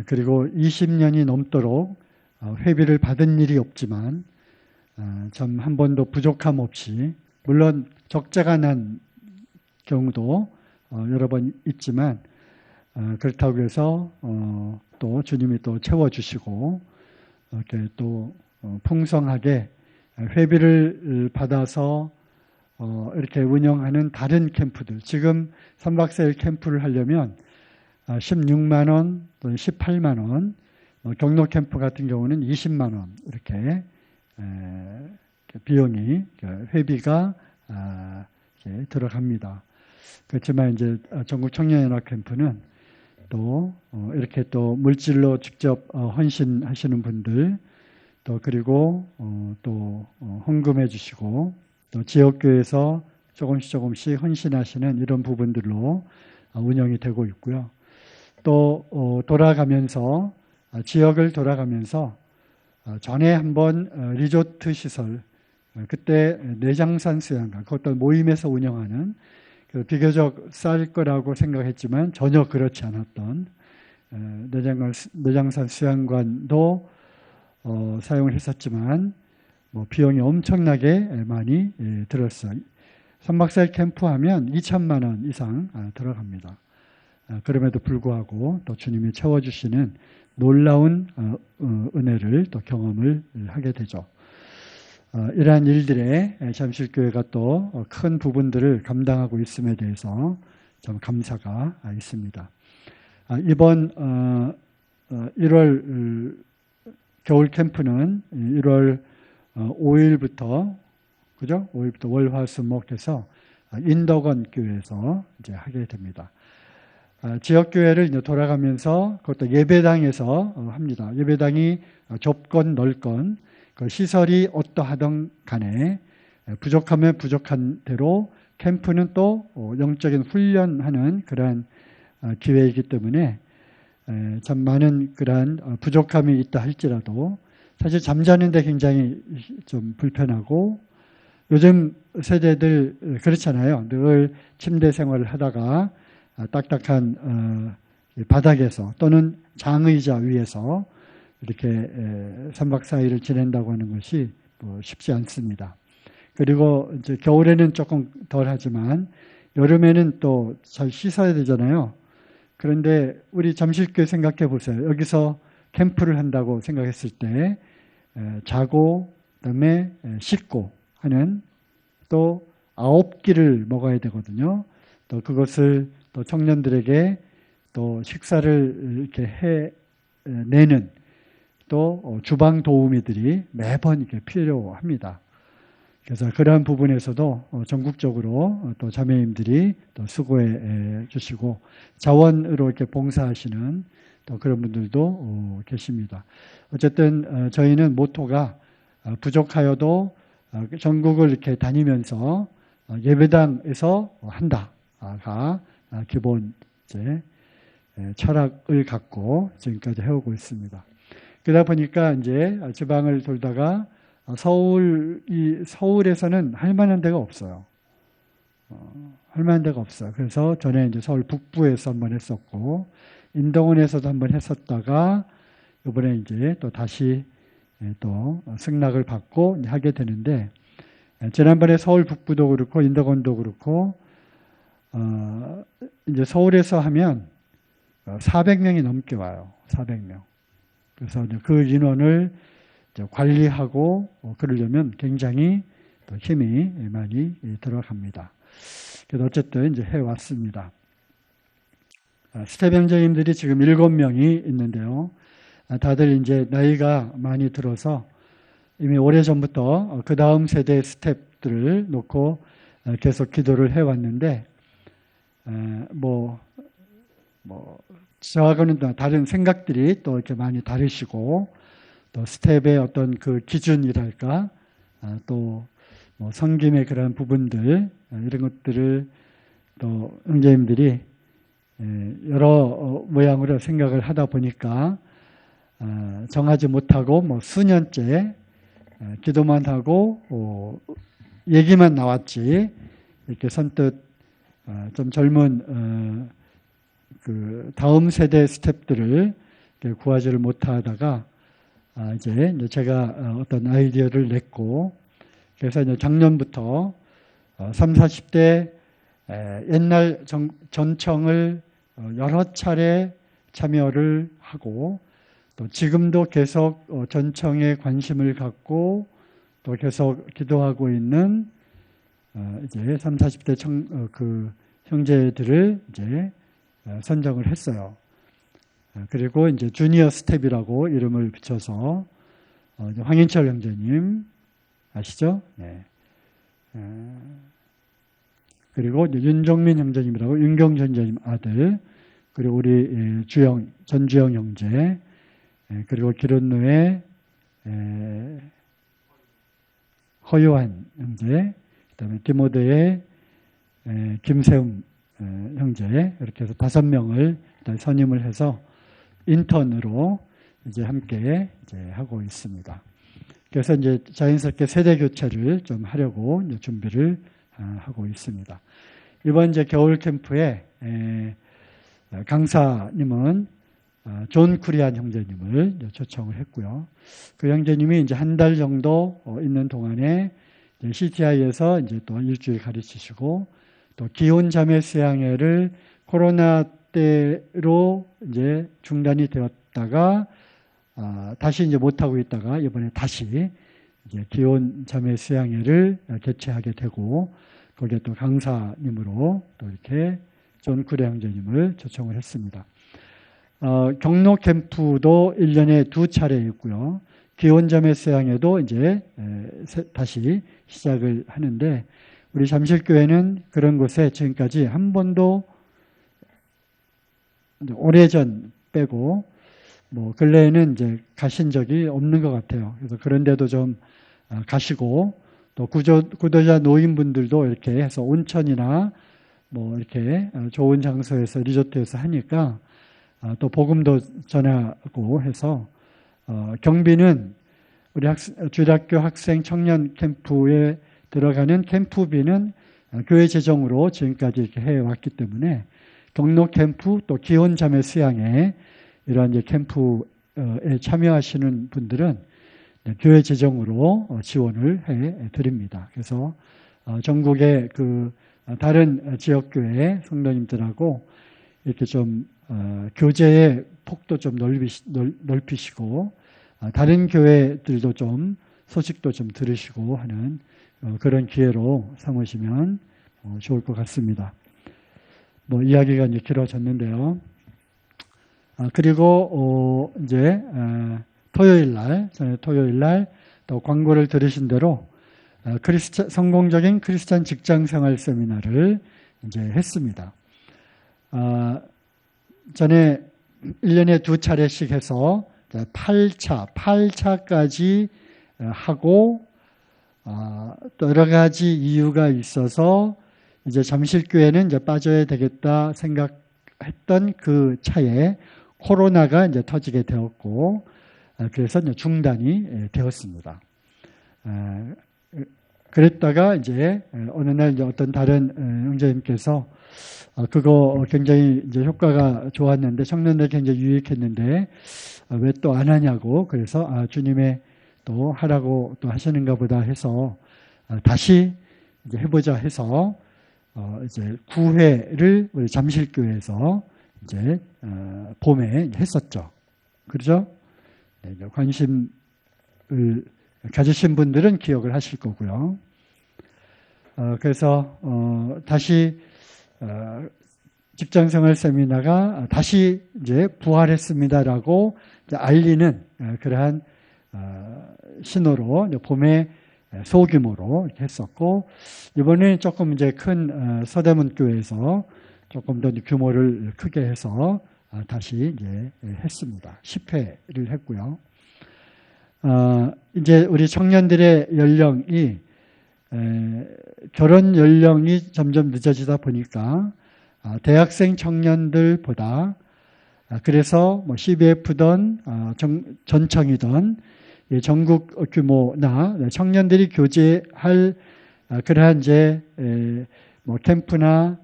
그리고 20년이 넘도록 회비를 받은 일이 없지만 참 한 번도 부족함 없이 물론 적자가 난 경우도 여러 번 있지만 그렇다고 해서 또 주님이 또 채워주시고 이렇게 또 풍성하게 회비를 받아서 이렇게 운영하는 다른 캠프들 지금 3박 4일 캠프를 하려면 16만 원 또는 18만 원 경로 캠프 같은 경우는 20만 원 이렇게 비용이 회비가 들어갑니다. 그렇지만 이제 전국 청년연합 캠프는 또 이렇게 또 물질로 직접 헌신하시는 분들 또 그리고 또 헌금해 주시고 또 지역교회에서 조금씩 헌신하시는 이런 부분들로 운영이 되고 있고요. 또 돌아가면서 지역을 돌아가면서 전에 한번 리조트 시설 그때 내장산 수양관 그것도 모임에서 운영하는 비교적 쌀 거라고 생각했지만 전혀 그렇지 않았던 내장산 수양관도 사용을 했었지만 뭐 비용이 엄청나게 많이 들었어요. 3박 4일 캠프하면 2천만 원 이상 들어갑니다. 그럼에도 불구하고 또 주님이 채워주시는 놀라운 은혜를 또 경험을 하게 되죠. 이러한 일들에 잠실교회가 또 큰 부분들을 감당하고 있음에 대해서 좀 감사가 있습니다. 이번 1월 겨울 캠프는 1월 5일부터 그죠? 5일부터 월화수목해서 인덕원 교회에서 이제 하게 됩니다. 지역교회를 이제 돌아가면서 그것도 예배당에서 합니다. 예배당이 좁건 넓건 그 시설이 어떠하든 간에 부족하면 부족한 대로 캠프는 또 영적인 훈련하는 그러한 기회이기 때문에 참 많은 그러한 부족함이 있다 할지라도 사실 잠자는데 굉장히 좀 불편하고 요즘 세대들 그렇잖아요. 늘 침대 생활을 하다가 딱딱한 바닥에서 또는 장의자 위에서 이렇게 3박 4일을 지낸다고 하는 것이 뭐 쉽지 않습니다. 그리고 이제 겨울에는 조금 덜 하지만 여름에는 또 잘 씻어야 되잖아요. 그런데 우리 잠실교회 생각해 보세요. 여기서 캠프를 한다고 생각했을 때 자고 그다음에 씻고 하는 또 9끼를 먹어야 되거든요. 또 그것을 또 청년들에게 또 식사를 이렇게 해내는 또 주방 도우미들이 매번 이렇게 필요합니다. 그래서 그러한 부분에서도 전국적으로 또 자매님들이 또 수고해 주시고 자원으로 이렇게 봉사하시는 또 그런 분들도 계십니다. 어쨌든 저희는 모토가 부족하여도 전국을 이렇게 다니면서 예배당에서 한다가 기본 이제 철학을 갖고 지금까지 해오고 있습니다. 그러다 보니까 이제 지방을 돌다가 서울에서는 할 만한 데가 없어요. 할 만한 데가 없어요. 그래서 전에 이제 서울 북부에서 한번 했었고, 인동원에서도 한번 했었다가, 이번에 이제 또 다시 또 승낙을 받고 하게 되는데, 지난번에 서울 북부도 그렇고, 인동원도 그렇고, 이제 서울에서 하면 400명이 넘게 와요. 400명. 그래서 그 인원을 관리하고 그러려면 굉장히 또 힘이 많이 들어갑니다. 그래서 어쨌든 이제 해왔습니다. 스텝 형제님들이 지금 7명이 있는데요. 다들 이제 나이가 많이 들어서 이미 오래전부터 그 다음 세대 스텝들을 놓고 계속 기도를 해왔는데, 저하고는 다른 생각들이 또 이렇게 많이 다르시고, 또 스텝의 어떤 그 기준이랄까, 또 뭐 섬김의 그런 부분들, 이런 것들을 또 형제님들이 여러 모양으로 생각을 하다 보니까 정하지 못하고 뭐 수년째 기도만 하고 얘기만 나왔지, 이렇게 선뜻 좀 젊은 그 다음 세대 스텝들을 구하지를 못하다가 이제 제가 어떤 아이디어를 냈고, 그래서 이제 작년부터 30, 40대 옛날 전청을 여러 차례 참여를 하고, 또 지금도 계속 전청에 관심을 갖고 또 계속 기도하고 있는 이제 30, 40대 그 형제들을 이제 선정을 했어요. 그리고 이제 주니어 스텝이라고 이름을 붙여서 황인철 형제님 아시죠? 네. 그리고 윤종민 형제님이라고 윤경전 형제님 아들, 그리고 우리 전주영 형제, 그리고 기론루의 허요한 형제, 그다음에 디모데의 김세웅 형제, 이렇게 해서 5명을 선임을 해서 인턴으로 이제 함께 이제 하고 있습니다. 그래서 이제 자연스럽게 세대 교체를 좀 하려고 이제 준비를 하고 있습니다. 이번 이제 겨울 캠프에 강사님은 존 쿠리안 형제님을 초청을 했고요. 그 형제님이 이제 한 달 정도 있는 동안에 CTI에서 이제 또 일주일 가르치시고, 또 기혼 자매 수양회를 코로나 때로 이제 중단이 되었다가 다시 이제 못하고 있다가 이번에 다시 이제 기혼 자매 수양회를 개최하게 되고, 거기에 또 강사님으로 또 이렇게 존 쿠리 형제님을 초청을 했습니다. 경로 캠프도 1년에 2차례 있고요. 기혼 자매 수양회도 이제 다시 시작을 하는데, 우리 잠실교회는 그런 곳에 지금까지 한 번도 이제 오래전 빼고 뭐 근래에는 이제 가신 적이 없는 것 같아요. 그래서 그런데도 좀 가시고 또 구도자 노인분들도 이렇게 해서 온천이나 뭐 이렇게 좋은 장소에서 리조트에서 하니까 또 복음도 전하고 해서 경비는 우리 주일학교 학생 청년 캠프에 들어가는 캠프비는 교회 재정으로 지금까지 이렇게 해왔기 때문에 경로 캠프 또 기혼 자매 수양에 이러한 이제 캠프에 참여하시는 분들은 교회 재정으로 지원을 해 드립니다. 그래서 전국의 그 다른 지역교회 성도님들하고 이렇게 좀 교제의 폭도 좀 넓히시고 다른 교회들도 좀 소식도 좀 들으시고 하는 그런 기회로 삼으시면 좋을 것 같습니다. 뭐 이야기가 이제 길어졌는데요. 그리고 이제 토요일 날 또 광고를 들으신 대로 성공적인 크리스찬 직장 생활 세미나를 이제 했습니다. 전에 1년에 2차례씩 해서 8차까지 하고 또 여러 가지 이유가 있어서 이제 잠실교회는 이제 빠져야 되겠다 생각했던 그 차에 코로나가 이제 터지게 되었고 그래서 이제 중단이 되었습니다. 그랬다가 이제 어느 날 이제 어떤 다른 형제님께서 그거 굉장히 이제 효과가 좋았는데 청년들 굉장히 유익했는데 왜 또 안 하냐고 그래서 주님의 또 하라고 또 하시는가 보다 해서 다시 이제 해보자 해서 이제 9회를 우리 잠실교회에서 이제 봄에 했었죠. 그렇죠? 네, 관심을 가지신 분들은 기억을 하실 거고요. 그래서 다시 직장생활 세미나가 다시 이제 부활했습니다라고 이제 알리는 그러한 신호로 봄에 소규모로 이렇게 했었고 이번에 조금 이제 큰 서대문 교회에서 조금 더 규모를 크게 해서 다시 이제 했습니다. 10회를 했고요. 이제 우리 청년들의 연령이 결혼 연령이 점점 늦어지다 보니까 대학생 청년들보다 그래서 뭐 CBF든 전청이든 전국 규모나 청년들이 교제할 그러한 이제 뭐 캠프나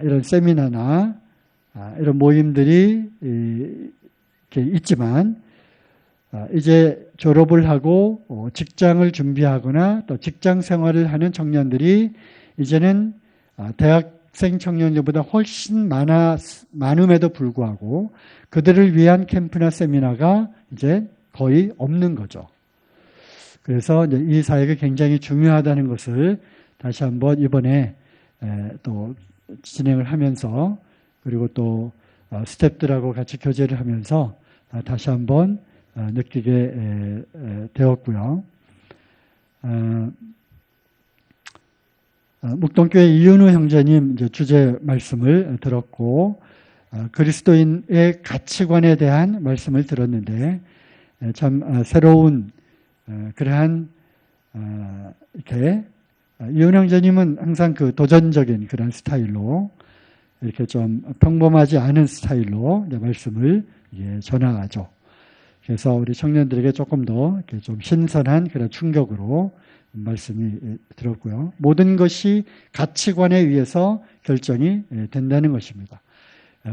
이런 세미나나 이런 모임들이 이렇게 있지만 이제 졸업을 하고 직장을 준비하거나 또 직장 생활을 하는 청년들이 이제는 대학생 청년들보다 훨씬 많음에도 불구하고 그들을 위한 캠프나 세미나가 이제 거의 없는 거죠. 그래서 이제 이 사역이 굉장히 중요하다는 것을 다시 한번 이번에 또 진행을 하면서 그리고 또 스태프들하고 같이 교제를 하면서 다시 한번 느끼게 되었고요. 묵동교회 이윤우 형제님 이제 주제 말씀을 들었고 그리스도인의 가치관에 대한 말씀을 들었는데 참 새로운 그러한 이렇게 이윤우 형제님은 항상 그 도전적인 그런 스타일로 이렇게 좀 평범하지 않은 스타일로 이제 말씀을 전하죠. 그래서 우리 청년들에게 조금 더 이렇게 좀 신선한 그런 충격으로 말씀이 들었고요. 모든 것이 가치관에 의해서 결정이 된다는 것입니다.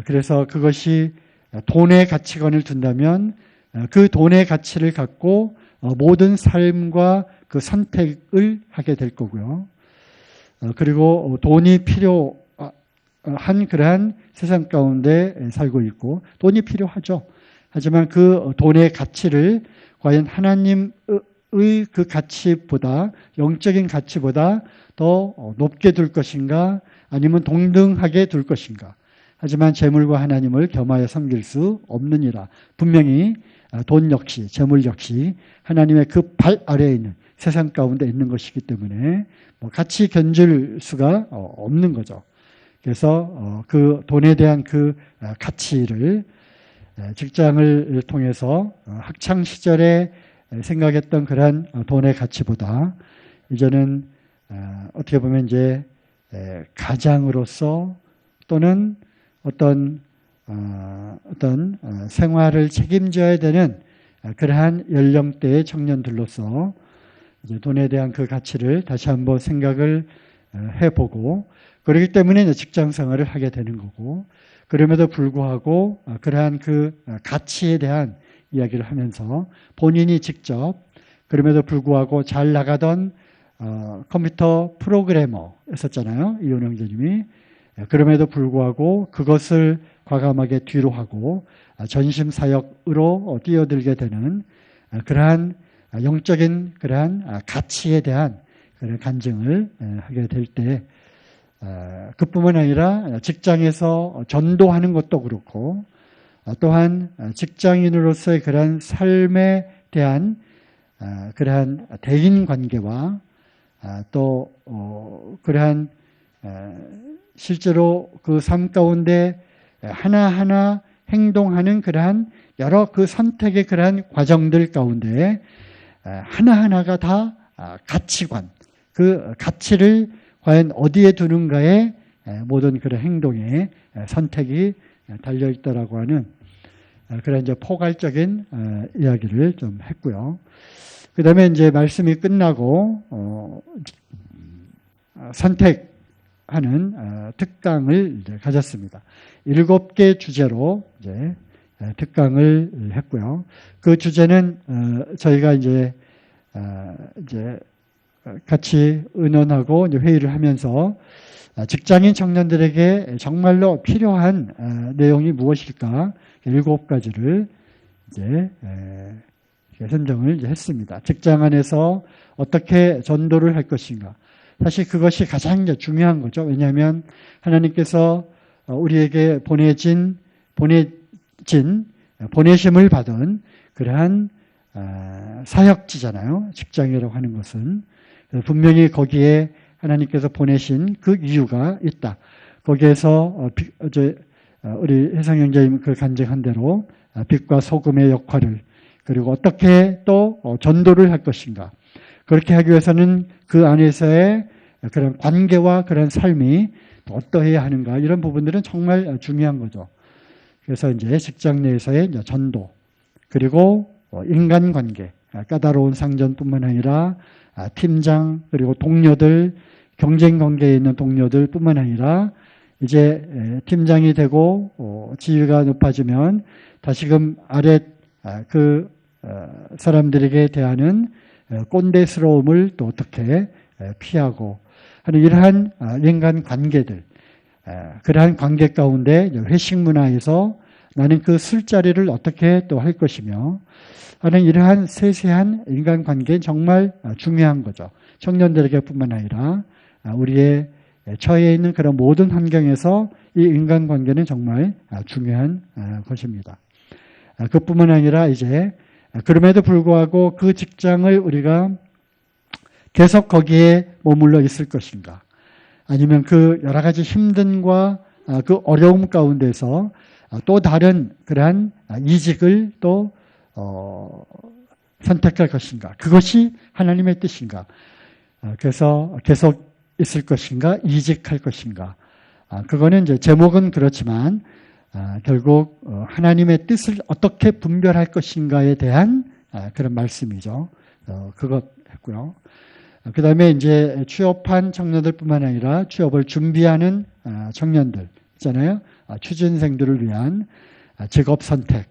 그래서 그것이 돈의 가치관을 둔다면 그 돈의 가치를 갖고 모든 삶과 그 선택을 하게 될 거고요. 그리고 돈이 필요한 그러한 세상 가운데 살고 있고 돈이 필요하죠. 하지만 그 돈의 가치를 과연 하나님의 그 가치보다 영적인 가치보다 더 높게 둘 것인가 아니면 동등하게 둘 것인가. 하지만 재물과 하나님을 겸하여 섬길 수 없느니라. 분명히 돈 역시 재물 역시 하나님의 그 발 아래에 있는 세상 가운데 있는 것이기 때문에 같이 견줄 수가 없는 거죠. 그래서 그 돈에 대한 그 가치를 직장을 통해서 학창 시절에 생각했던 그러한 돈의 가치보다 이제는 어떻게 보면 이제 가장으로서 또는 어떤 생활을 책임져야 되는 그러한 연령대의 청년들로서 이제 돈에 대한 그 가치를 다시 한번 생각을 해보고 그렇기 때문에 이제 직장 생활을 하게 되는 거고 그럼에도 불구하고 그러한 그 가치에 대한 이야기를 하면서 본인이 직접 그럼에도 불구하고 잘 나가던 컴퓨터 프로그래머였었잖아요. 이윤 형제님이. 그럼에도 불구하고 그것을 과감하게 뒤로 하고 전심 사역으로 뛰어들게 되는 그러한 영적인 그러한 가치에 대한 그런 간증을 하게 될 때 그뿐만 아니라 직장에서 전도하는 것도 그렇고 또한 직장인으로서의 그러한 삶에 대한 그러한 대인 관계와 또 그러한 실제로 그 삶 가운데 하나하나 행동하는 그러한 여러 그 선택의 그러한 과정들 가운데 하나하나가 다 가치관, 그 가치를 과연 어디에 두는가에 모든 그런 행동의 선택이 달려 있다라고 하는 그런 이제 포괄적인 이야기를 좀 했고요. 그 다음에 이제 말씀이 끝나고 선택하는 특강을 이제 가졌습니다. 7개 주제로 이제 특강을 했고요. 그 주제는 저희가 이제 같이 의논하고 이제 회의를 하면서 직장인 청년들에게 정말로 필요한 내용이 무엇일까 7가지를 이제 선정을 이제 했습니다. 직장 안에서 어떻게 전도를 할 것인가. 사실 그것이 가장 이제 중요한 거죠. 왜냐하면 하나님께서 우리에게 보내심을 받은 그러한 사역지잖아요. 직장이라고 하는 것은. 분명히 거기에 하나님께서 보내신 그 이유가 있다. 거기에서 우리 혜성 형제님 그 간증한 대로 빛과 소금의 역할을 그리고 어떻게 또 전도를 할 것인가. 그렇게 하기 위해서는 그 안에서의 그런 관계와 그런 삶이 어떠해야 하는가. 이런 부분들은 정말 중요한 거죠. 그래서 이제 직장 내에서의 전도 그리고 인간관계, 까다로운 상전뿐만 아니라 팀장 그리고 동료들, 경쟁관계에 있는 동료들 뿐만 아니라 이제 팀장이 되고 지위가 높아지면 다시금 아래 그 사람들에게 대하는 꼰대스러움을 또 어떻게 피하고 하는 이러한 인간관계들, 그러한 관계 가운데 회식 문화에서 나는 그 술자리를 어떻게 또 할 것이며 하는 이러한 세세한 인간관계는 정말 중요한 거죠. 청년들에게 뿐만 아니라 우리의 처해 있는 그런 모든 환경에서 이 인간관계는 정말 중요한 것입니다. 그뿐만 아니라 이제 그럼에도 불구하고 그 직장을 우리가 계속 거기에 머물러 있을 것인가 아니면 그 여러 가지 힘듦과 그 어려움 가운데서 또 다른 그러한 이직을 또 선택할 것인가 그것이 하나님의 뜻인가 그래서 계속 있을 것인가 이직할 것인가 그거는 이제 제목은 그렇지만 결국 하나님의 뜻을 어떻게 분별할 것인가에 대한 그런 말씀이죠. 그것 했고요. 그 다음에 이제 취업한 청년들뿐만 아니라 취업을 준비하는 청년들 있잖아요. 취준생들을 위한 직업 선택,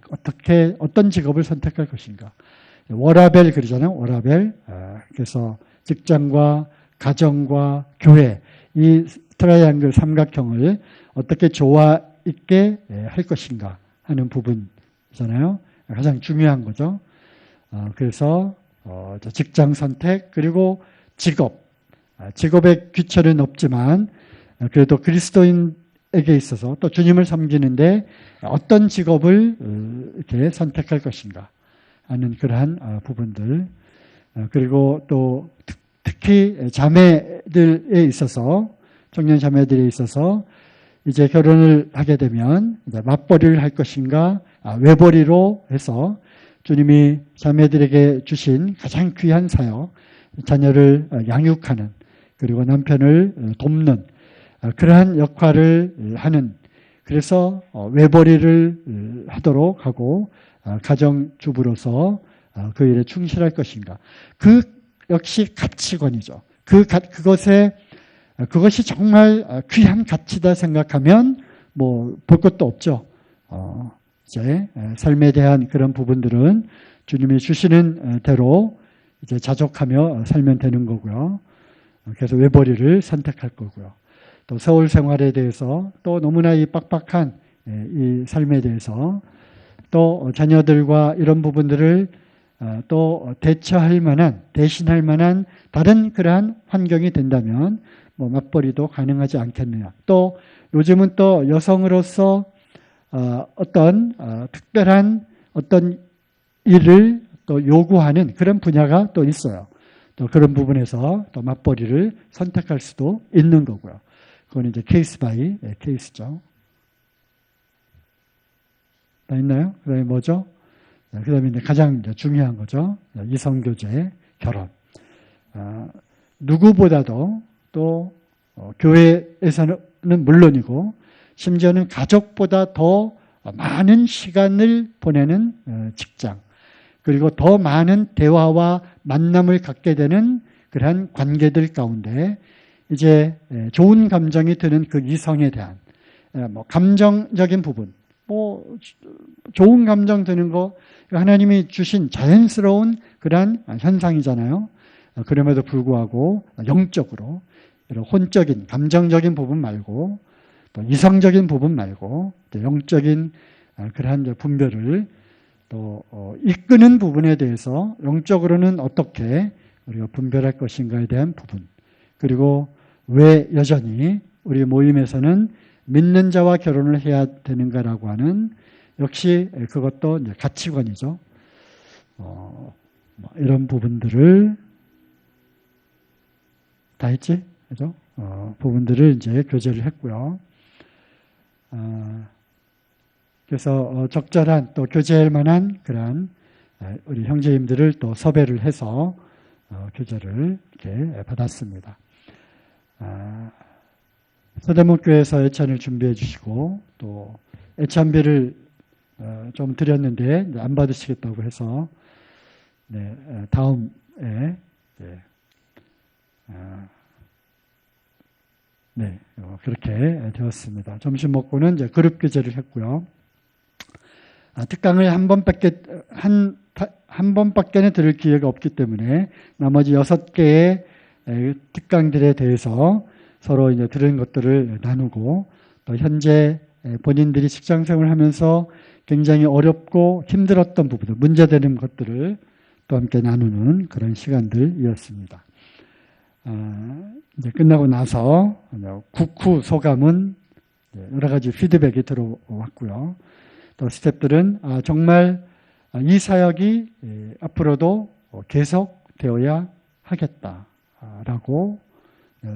어떤 직업을 선택할 것인가. 워라벨 그러잖아요. 워라벨. 그래서 직장과 가정과 교회, 이 트라이앵글 삼각형을 어떻게 조화 있게 할 것인가 하는 부분이잖아요. 가장 중요한 거죠. 그래서 직장 선택 그리고 직업의 귀천은 없지만 그래도 그리스도인에게 있어서 또 주님을 섬기는데 어떤 직업을 이렇게 선택할 것인가 하는 그러한 부분들 그리고 또 특히 자매들에 있어서 청년 자매들에 있어서 이제 결혼을 하게 되면 이제 맞벌이를 할 것인가, 외벌이로 해서 주님이 자매들에게 주신 가장 귀한 사역, 자녀를 양육하는, 그리고 남편을 돕는 그러한 역할을 하는, 그래서 외벌이를 하도록 하고 가정주부로서 그 일에 충실할 것인가. 그 역시 가치관이죠. 그것이 정말 귀한 가치다 생각하면 뭐 볼 것도 없죠. 이제 삶에 대한 그런 부분들은 주님이 주시는 대로 이제 자족하며 살면 되는 거고요. 그래서 외벌이를 선택할 거고요. 또 서울 생활에 대해서 또 너무나 이 빡빡한 이 삶에 대해서 또 자녀들과 이런 부분들을 또 대처할 만한, 대신할 만한 다른 그러한 환경이 된다면 뭐 맞벌이도 가능하지 않겠느냐. 또 요즘은 또 여성으로서 어떤 특별한 어떤 일을 또 요구하는 그런 분야가 또 있어요. 또 그런 부분에서 또 맞벌이를 선택할 수도 있는 거고요. 그건 이제 케이스 바이 케이스죠. 다 있나요? 그 다음에 뭐죠? 그 다음에 이제 가장 이제 중요한 거죠. 이성교제, 결혼. 누구보다도 또 교회에서는 물론이고 심지어는 가족보다 더 많은 시간을 보내는 직장, 그리고 더 많은 대화와 만남을 갖게 되는 그러한 관계들 가운데 이제 좋은 감정이 드는 그 이성에 대한 뭐 감정적인 부분, 뭐 좋은 감정 드는 거 하나님이 주신 자연스러운 그러한 현상이잖아요. 그럼에도 불구하고 영적으로 혼적인 감정적인 부분 말고 또 이성적인 부분 말고 또 영적인 그러한 분별을 또 이끄는 부분에 대해서 영적으로는 어떻게 우리가 분별할 것인가에 대한 부분, 그리고 왜 여전히 우리 모임에서는 믿는 자와 결혼을 해야 되는가라고 하는 역시 그것도 이제 가치관이죠. 이런 부분들을 다 했지, 그죠? 부분들을 이제 교제를 했고요. 그래서 적절한 또 교제할 만한 그런 우리 형제님들을 또 섭외를 해서 교제를 이렇게 받았습니다. 서대문교회에서 애찬을 준비해 주시고 또 애찬비를 좀 드렸는데 안 받으시겠다고 해서 다음에 그렇게 되었습니다. 점심 먹고는 이제 그룹 교제를 했고요. 특강을 한 번밖에는 들을 기회가 없기 때문에 나머지 6개의 특강들에 대해서 서로 이제 들은 것들을 나누고 또 현재 본인들이 직장생활을 하면서 굉장히 어렵고 힘들었던 부분들, 문제되는 것들을 또 함께 나누는 그런 시간들이었습니다. 이제 끝나고 나서 국후 소감은 여러 가지 피드백이 들어왔고요. 또 스태프들은 정말 이 사역이 앞으로도 계속되어야 하겠다라고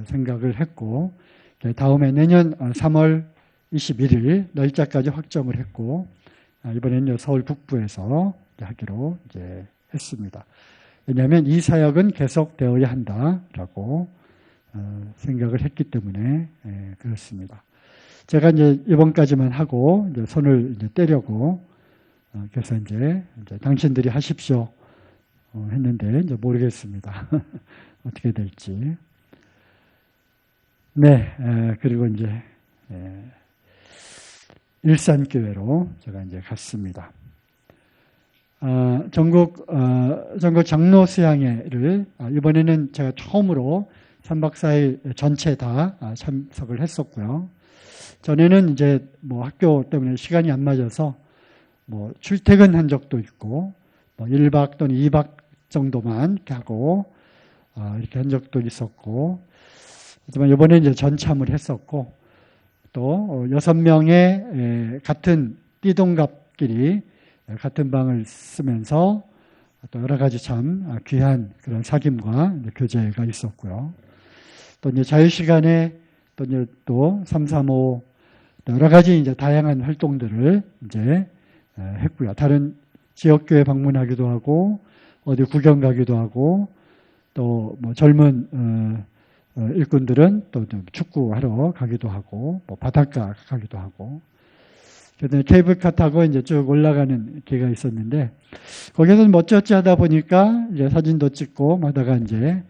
생각을 했고, 다음에 내년 3월 21일 날짜까지 확정을 했고, 이번에는 서울 북부에서 하기로 이제 했습니다. 왜냐하면 이 사역은 계속되어야 한다라고 생각을 했기 때문에 그렇습니다. 제가 이제 이번까지만 하고 이제 손을 이제 떼려고 그래서 이제 당신들이 하십시오 했는데 이제 모르겠습니다. 어떻게 될지. 그리고 이제 일산교회로 제가 이제 갔습니다. 전국 장로 수양회를 이번에는 제가 처음으로 3박 4일 전체 다 참석을 했었고요. 전에는 이제 뭐 학교 때문에 시간이 안 맞아서 뭐 출퇴근한 적도 있고 뭐 1박 또는 2박 정도만 이렇게 하고 이렇게 한 적도 있었고, 하지만 이번에 이제 전참을 했었고, 또 6명의 같은 띠동갑끼리 같은 방을 쓰면서 또 여러 가지 참 귀한 그런 사귐과 교제가 있었고요. 또 이제 자유 시간에 또 335 여러 가지 이제 다양한 활동들을 이제 했고요. 다른 지역교회 방문하기도 하고, 어디 구경 가기도 하고, 또 뭐 젊은 일꾼들은 또 축구하러 가기도 하고, 뭐 바닷가 가기도 하고, 그다음에 케이블카 타고 이제 쭉 올라가는 길가 있었는데, 거기서 어찌어찌 하다 보니까 이제 사진도 찍고 하다가 이제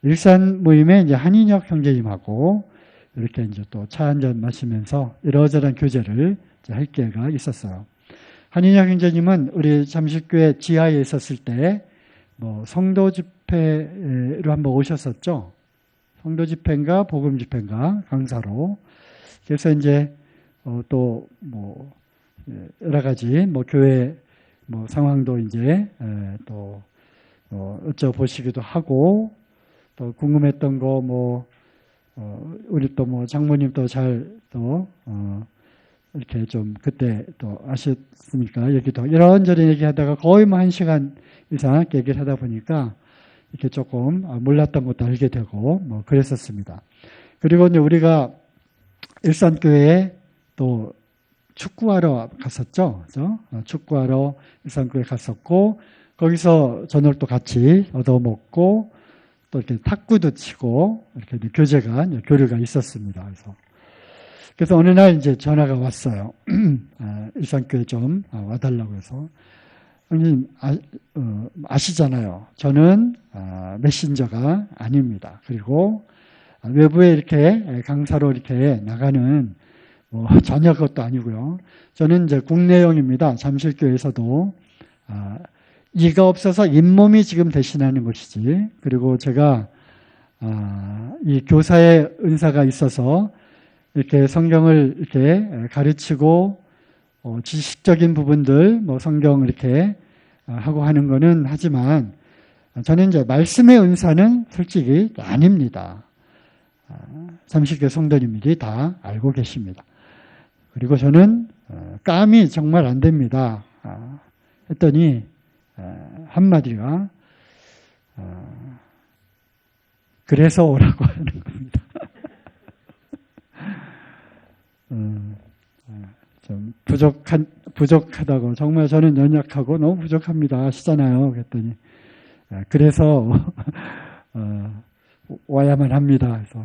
일산 모임에 이제 한인혁 형제님하고 이렇게 이제 또 차 한 잔 마시면서 이러저런 교제를 이제 할 기회가 있었어요. 한인혁 형제님은 우리 잠실교회 지하에 있었을 때 뭐 성도 집회로 한번 오셨었죠. 성도 집회인가 복음 집회인가 강사로. 그래서 이제 또 뭐 여러 가지 뭐 교회 뭐 상황도 이제 또 여쭤보시기도 하고, 또 궁금했던 거 뭐 우리 또 뭐 장모님도 잘 또 이렇게 좀 그때 또 아셨으니까 얘기도 이런저런 얘기하다가 거의 뭐 1시간 이상 얘기를 하다 보니까 이렇게 조금 몰랐던 것도 알게 되고 뭐 그랬었습니다. 그리고 이제 우리가 일산교회에 또 축구하러 갔었죠. 그죠? 축구하러 일산교회 갔었고, 거기서 저녁도 같이 얻어먹고, 또 이렇게 탁구도 치고, 이렇게 교제가, 교류가 있었습니다. 그래서 어느 날 이제 전화가 왔어요. 일산교회 좀 와달라고 해서. 형님, 아시잖아요. 저는 메신저가 아닙니다. 그리고 외부에 이렇게 강사로 이렇게 나가는 전혀 그것도 아니고요. 저는 이제 국내용입니다. 잠실교회에서도 이가 없어서 잇몸이 지금 대신하는 것이지. 그리고 제가 이 교사의 은사가 있어서 이렇게 성경을 이렇게 가르치고 지식적인 부분들 뭐 성경 이렇게 하고 하는 거는 하지만 저는 이제 말씀의 은사는 솔직히 아닙니다. 잠실교회 성도님들이 다 알고 계십니다. 그리고 저는 깜이 정말 안 됩니다. 했더니 한마디가 그래서 오라고 하는 겁니다. 좀 부족하다고, 정말 저는 연약하고 너무 부족합니다 하시잖아요. 그랬더니 그래서 와야만 합니다. 그래서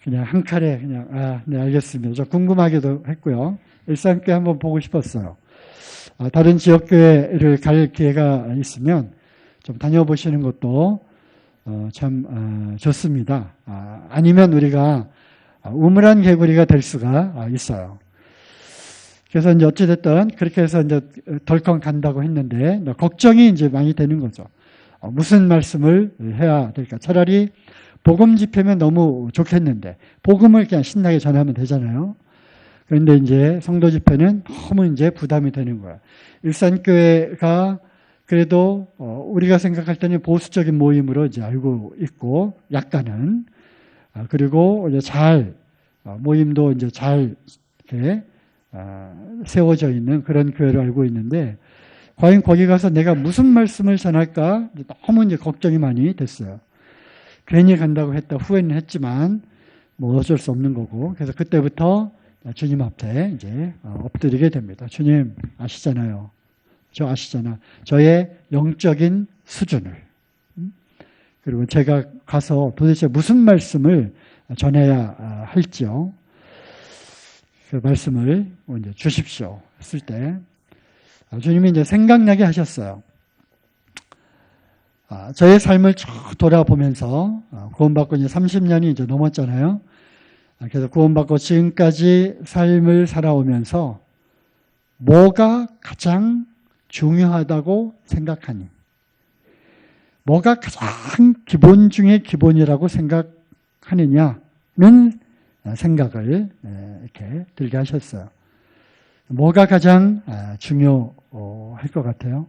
그냥 한 칼에 그냥 네 알겠습니다. 저 궁금하기도 했고요. 일산교회 한번 보고 싶었어요. 다른 지역교회를 갈 기회가 있으면 좀 다녀보시는 것도 참 좋습니다. 아니면 우리가 우물안 개구리가 될 수가 있어요. 그래서 이제 어찌됐든 그렇게 해서 이제 덜컹 간다고 했는데 걱정이 이제 많이 되는 거죠. 무슨 말씀을 해야 될까? 차라리 복음 집회면 너무 좋겠는데 복음을 그냥 신나게 전하면 되잖아요. 그런데 이제 성도 집회는 너무 이제 부담이 되는 거야. 일산교회가 그래도 우리가 생각할 때는 보수적인 모임으로 이제 알고 있고 약간은 그리고 이제 잘 모임도 이제 잘 이렇게 세워져 있는 그런 교회로 알고 있는데 과연 거기 가서 내가 무슨 말씀을 전할까 너무 이제 걱정이 많이 됐어요. 괜히 간다고 했다 후회는 했지만 뭐 어쩔 수 없는 거고 그래서 그때부터 주님 앞에 이제 엎드리게 됩니다. 주님 아시잖아요. 저 아시잖아. 저의 영적인 수준을 그리고 제가 가서 도대체 무슨 말씀을 전해야 할지요. 그 말씀을 이제 주십시오. 했을 때 주님이 이제 생각나게 하셨어요. 저의 삶을 쭉 돌아보면서 구원받고 이제 30년이 이제 넘었잖아요. 그래서 구원받고 지금까지 삶을 살아오면서 뭐가 가장 중요하다고 생각하니? 뭐가 가장 기본 중에 기본이라고 생각하느냐는 생각을 이렇게 들게 하셨어요. 뭐가 가장 중요할 것 같아요?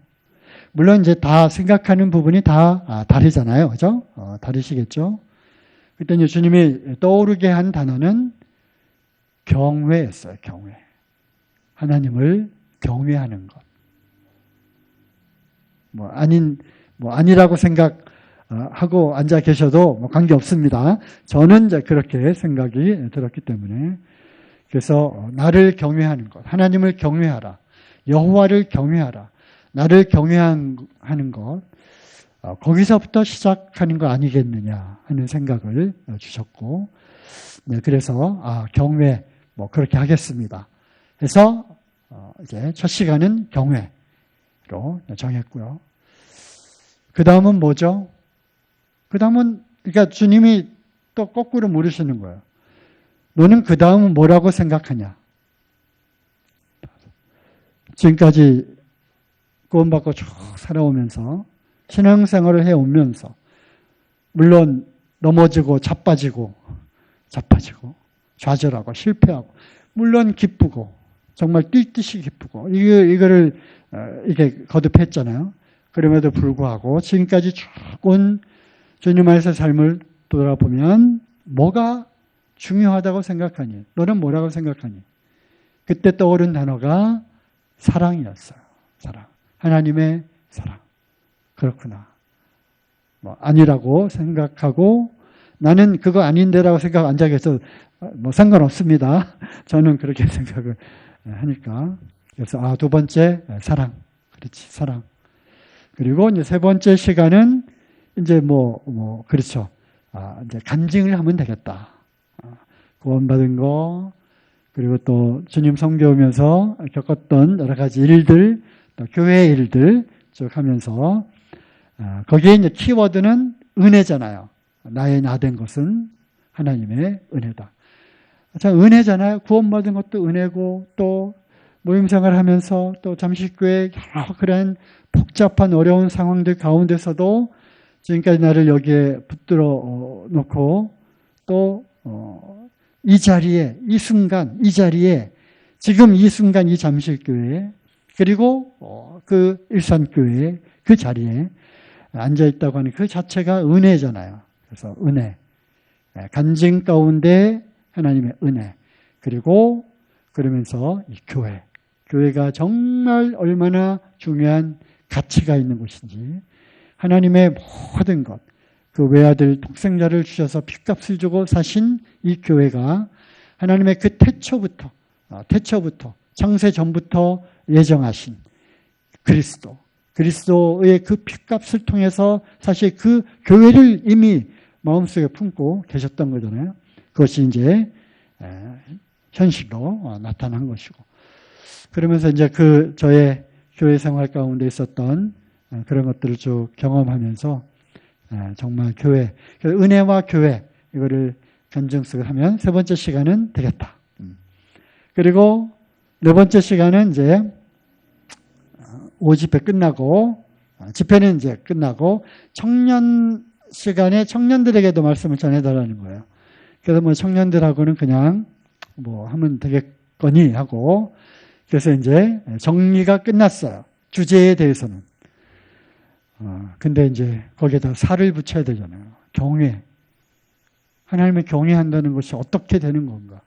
물론 이제 다 생각하는 부분이 다 다르잖아요. 그죠? 다르시겠죠? 그때 이제 주님이 떠오르게 한 단어는 경외였어요. 경외. 하나님을 경외하는 것. 아니라고 생각하고 앉아 계셔도 관계 없습니다. 저는 이제 그렇게 생각이 들었기 때문에. 그래서 나를 경외하는 것, 하나님을 경외하라, 여호와를 경외하라, 나를 경외하는 것, 거기서부터 시작하는 거 아니겠느냐 하는 생각을 주셨고, 네, 그래서 경외 뭐 그렇게 하겠습니다. 그래서 이제 첫 시간은 경외로 정했고요. 그 다음은 뭐죠? 그 다음은 그러니까 주님이 또 거꾸로 물으시는 거예요. 너는 그 다음은 뭐라고 생각하냐? 지금까지 구원받고 쭉 살아오면서 신앙생활을 해오면서 물론 넘어지고 자빠지고 좌절하고 실패하고 물론 기쁘고 정말 뛸 듯이 기쁘고 이거를 이게 거듭했잖아요. 그럼에도 불구하고 지금까지 쭉 온 주님 안에서 삶을 돌아보면 뭐가 중요하다고 생각하니? 너는 뭐라고 생각하니? 그때 떠오른 단어가 사랑이었어요. 사랑. 하나님의 사랑. 그렇구나. 뭐 아니라고 생각하고 나는 그거 아닌데라고 생각 안 자겠어. 뭐 상관없습니다. 저는 그렇게 생각을 하니까. 그래서 두 번째 사랑. 그렇지. 사랑. 그리고 이제 세 번째 시간은 이제 그렇죠. 이제 간증을 하면 되겠다. 구원받은 거, 그리고 또 주님 섬겨오면서 겪었던 여러 가지 일들, 또 교회의 일들 쭉 하면서, 거기에 이제 키워드는 은혜잖아요. 나의 나 된 것은 하나님의 은혜다. 참, 은혜잖아요. 구원받은 것도 은혜고, 또 모임 생활 하면서 또 잠식교회 여러 그런 복잡한 어려운 상황들 가운데서도 지금까지 나를 여기에 붙들어 놓고 또 이 자리에 이 순간 이 자리에 지금 이 순간 이 잠실교회 그리고 그 일산교회 그 자리에 앉아있다고 하는 그 자체가 은혜잖아요. 그래서 은혜, 간증 가운데 하나님의 은혜, 그리고 그러면서 이 교회가 정말 얼마나 중요한 가치가 있는 곳인지, 하나님의 모든 것, 그 외아들 독생자를 주셔서 핏값을 주고 사신 이 교회가 하나님의 그 태초부터 창세 전부터 예정하신 그리스도의 그 핏값을 통해서 사실 그 교회를 이미 마음속에 품고 계셨던 거잖아요. 그것이 이제 현실로 나타난 것이고, 그러면서 이제 저의 교회 생활 가운데 있었던 그런 것들을 쭉 경험하면서 정말 은혜와 교회 이거를 간증식을 하면 세 번째 시간은 되겠다. 그리고 네 번째 시간은 이제 5집회 끝나고 집회는 이제 끝나고 청년 시간에 청년들에게도 말씀을 전해달라는 거예요. 그래서 청년들하고는 그냥 하면 되겠거니 하고, 그래서 이제 정리가 끝났어요. 주제에 대해서는. 근데 이제 거기에다 살을 붙여야 되잖아요. 경외. 하나님을 경외한다는 것이 어떻게 되는 건가?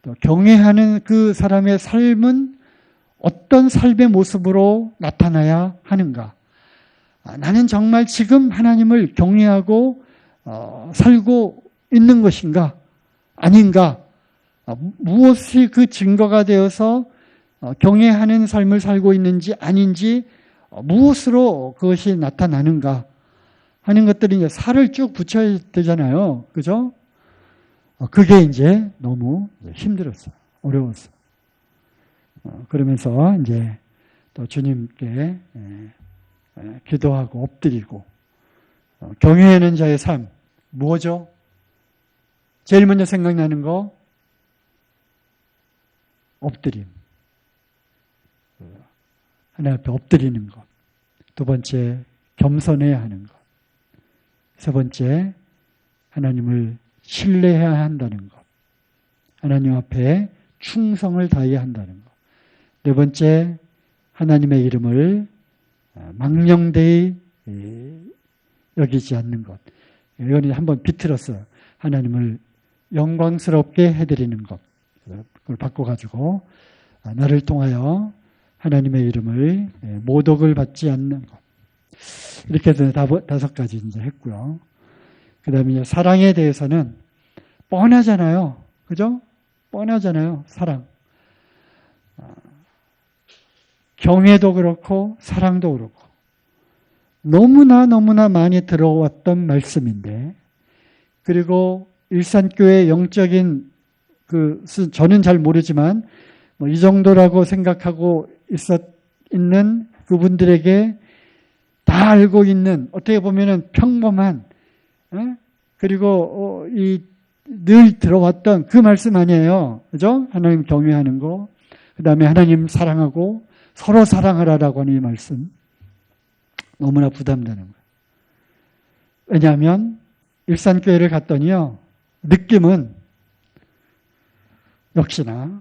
또 경외하는 그 사람의 삶은 어떤 삶의 모습으로 나타나야 하는가? 나는 정말 지금 하나님을 경외하고 살고 있는 것인가? 아닌가? 무엇이 그 증거가 되어서 경외하는 삶을 살고 있는지 아닌지, 무엇으로 그것이 나타나는가 하는 것들이 이제 살을 쭉 붙여야 되잖아요. 그죠? 그게 이제 너무 힘들었어요. 어려웠어요. 그러면서 이제 또 주님께 기도하고 엎드리고, 경외하는 자의 삶, 뭐죠? 제일 먼저 생각나는 거, 엎드림. 하나님 앞에 엎드리는 것. 두 번째, 겸손해야 하는 것. 세 번째, 하나님을 신뢰해야 한다는 것. 하나님 앞에 충성을 다해야 한다는 것. 네 번째, 하나님의 이름을 망령되이 여기지 않는 것. 이건 한번 비틀었어요. 하나님을 영광스럽게 해드리는 것. 그걸 바꿔가지고 나를 통하여 하나님의 이름을 모독을 받지 않는 것. 이렇게 해서 5가지 이제 했고요. 그 다음에 사랑에 대해서는 뻔하잖아요. 그죠? 뻔하잖아요. 사랑. 경애도 그렇고 사랑도 그렇고 너무나 많이 들어왔던 말씀인데, 그리고 일산교회 영적인 저는 잘 모르지만 뭐 이 정도라고 생각하고 있는 그분들에게 다 알고 있는, 어떻게 보면은 평범한, 그리고 늘 들어왔던 그 말씀 아니에요. 그죠? 하나님 경외하는 거, 그 다음에 하나님 사랑하고 서로 사랑하라라고 하는 이 말씀. 너무나 부담되는 거예요. 왜냐하면 일산교회를 갔더니요, 느낌은 역시나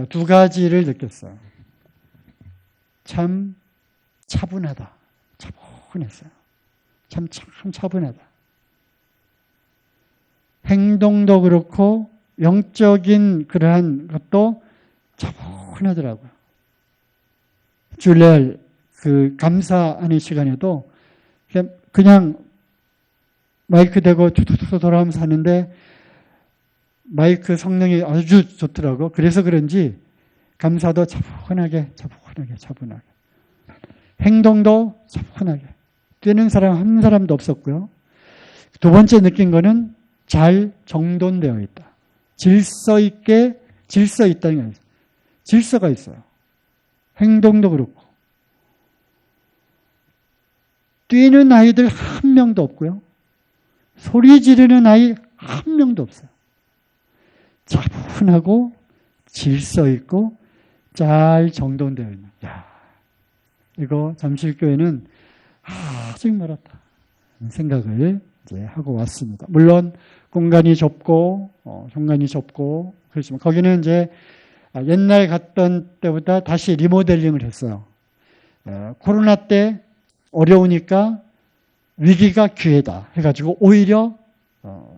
두 가지를 느꼈어요. 참 차분하다. 차분했어요. 참 차분하다. 행동도 그렇고 영적인 그러한 것도 차분하더라고요. 주일날 그 감사하는 시간에도 그냥 마이크 대고 툭툭툭 돌아가면서 하는데 마이크 성능이 아주 좋더라고요. 그래서 그런지 감사도 차분하게. 행동도 차분하게. 뛰는 사람 한 사람도 없었고요. 두 번째 느낀 거는 잘 정돈되어 있다. 질서 있다는 거예요. 질서가 있어요. 행동도 그렇고. 뛰는 아이들 한 명도 없고요. 소리 지르는 아이 한 명도 없어요. 차분하고 질서 있고 잘 정돈되어 있는. 이거 잠실교회는 아직 멀었다 생각을 이제 하고 왔습니다. 물론 공간이 좁고 그렇지만 거기는 이제 옛날 갔던 때보다 다시 리모델링을 했어요. 코로나 때 어려우니까 위기가 기회다 해가지고 오히려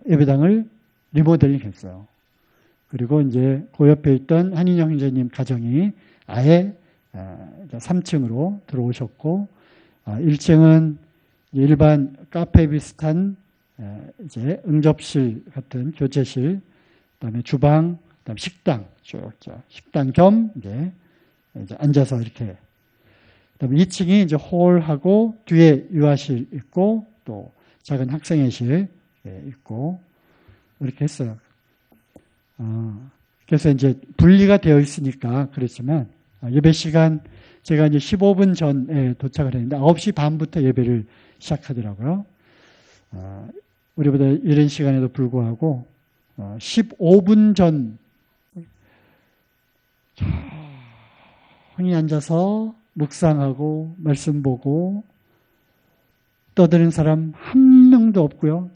예배당을 리모델링 했어요. 그리고 이제 그 옆에 있던 한인영 형제님 가정이 아예 3층으로 들어오셨고, 1층은 일반 카페 비슷한 이제 응접실 같은 교제실, 그다음에 주방, 그다음에 식당 식당 겸 이제 앉아서 이렇게. 그다음에 2층이 이제 홀하고 뒤에 유아실 있고 또 작은 학생회실 있고 이렇게 했어요. 그래서 이제 분리가 되어 있으니까 그렇지만 예배 시간 제가 이제 15분 전에 도착을 했는데 9시 반부터 예배를 시작하더라고요. 우리보다 이른 시간에도 불구하고 15분 전 조용히 앉아서 묵상하고 말씀 보고 떠드는 사람 한 명도 없고요.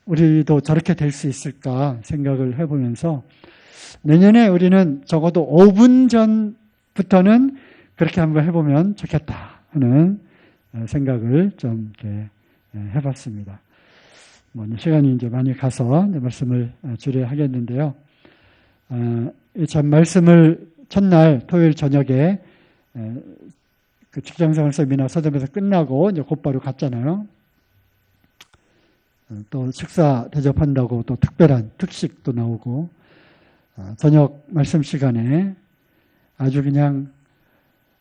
우리도 저렇게 될 수 있을까 생각을 해보면서 내년에 우리는 적어도 5분 전부터는 그렇게 한번 해보면 좋겠다 하는 생각을 좀 이렇게 해봤습니다. 시간이 이제 많이 가서 말씀을 줄여야 하겠는데요. 참 말씀을 첫날 토요일 저녁에 그 직장생활 세미나 서점에서 끝나고 이제 곧바로 갔잖아요. 또 식사 대접한다고 또 특별한 특식도 나오고 저녁 말씀 시간에 아주 그냥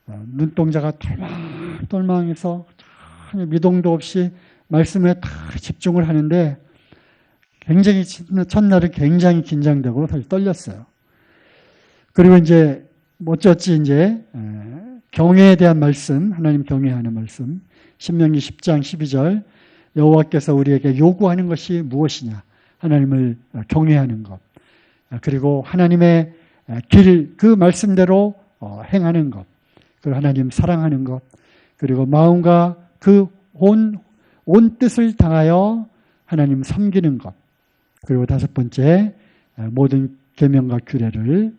눈동자가 똘망똘망해서 전혀 미동도 없이 말씀에 다 집중을 하는데 굉장히 첫날은 굉장히 긴장되고 사실 떨렸어요. 그리고 이제 어쩌지 이제 경외에 대한 말씀, 하나님 경외하는 말씀, 신명기 10장 12절 여호와께서 우리에게 요구하는 것이 무엇이냐? 하나님을 경외하는 것. 그리고 하나님의 길, 그 말씀대로 행하는 것. 그리고 하나님 사랑하는 것. 그리고 마음과 그 온 뜻을 당하여 하나님 섬기는 것. 그리고 다섯 번째, 모든 계명과 규례를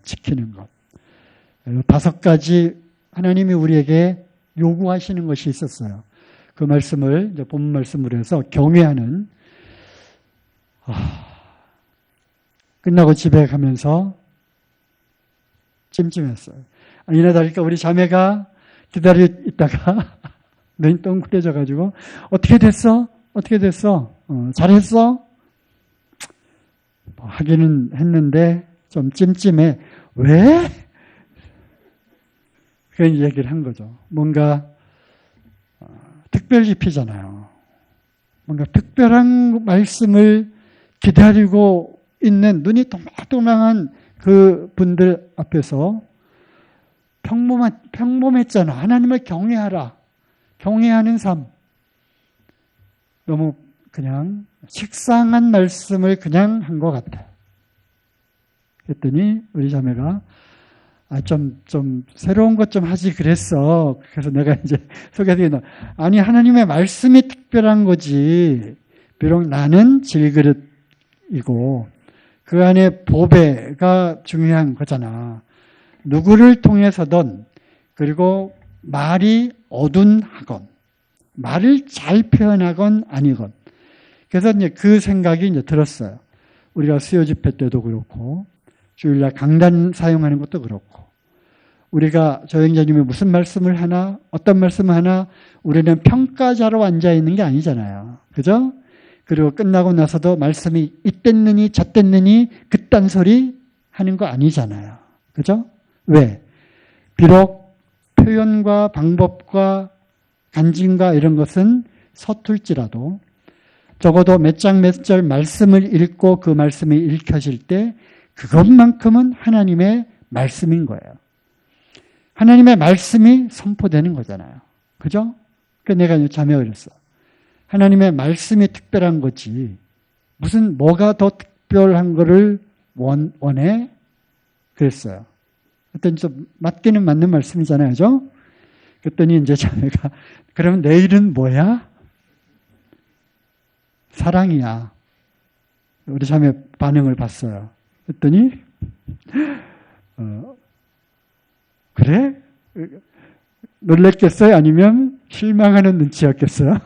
지키는 것. 다섯 가지 하나님이 우리에게 요구하시는 것이 있었어요. 그 말씀을 이제 본문 말씀으로 해서 경외하는. 끝나고 집에 가면서 찜찜했어요. 이러다니까 우리 자매가 기다려 있다가 눈이 똥그려져가지고 어떻게 됐어? 잘했어? 하기는 했는데 좀 찜찜해. 왜? 그런 얘기를 한 거죠. 뭔가 특별 집회잖아요. 뭔가 특별한 말씀을 기다리고 있는 눈이 동글동글한 그 분들 앞에서 평범했잖아. 하나님을 경외하라. 경외하는 삶. 너무 그냥 식상한 말씀을 그냥 한 것 같아. 그랬더니 우리 자매가 좀 새로운 것 좀 하지 그랬어. 그래서 내가 이제 소개해드리는 아니 하나님의 말씀이 특별한 거지. 비록 나는 질그릇이고 그 안에 보배가 중요한 거잖아. 누구를 통해서든 그리고 말이 어둔하건 말을 잘 표현하건 아니건 그래서 이제 그 생각이 이제 들었어요. 우리가 수요 집회 때도 그렇고 주일날 강단 사용하는 것도 그렇고 우리가 조영자님이 무슨 말씀을 하나 어떤 말씀을 하나 우리는 평가자로 앉아있는 게 아니잖아요. 그죠? 그리고 끝나고 나서도 말씀이 이땠느니 저땠느니 그딴 소리 하는 거 아니잖아요. 그죠? 왜? 비록 표현과 방법과 간증과 이런 것은 서툴지라도 적어도 몇 장 몇 절 말씀을 읽고 그 말씀이 읽혀질 때 그것만큼은 하나님의 말씀인 거예요. 하나님의 말씀이 선포되는 거잖아요. 그죠? 그래서 내가 자매가 그랬어. 하나님의 말씀이 특별한 거지. 무슨 뭐가 더 특별한 거를 원해? 그랬어요. 그랬더니 좀 맞기는 맞는 말씀이잖아요. 그죠? 그랬더니 이제 자매가 그럼 내일은 뭐야? 사랑이야. 우리 자매 반응을 봤어요. 그랬더니 그래? 놀랬겠어요? 아니면 실망하는 눈치였겠어요?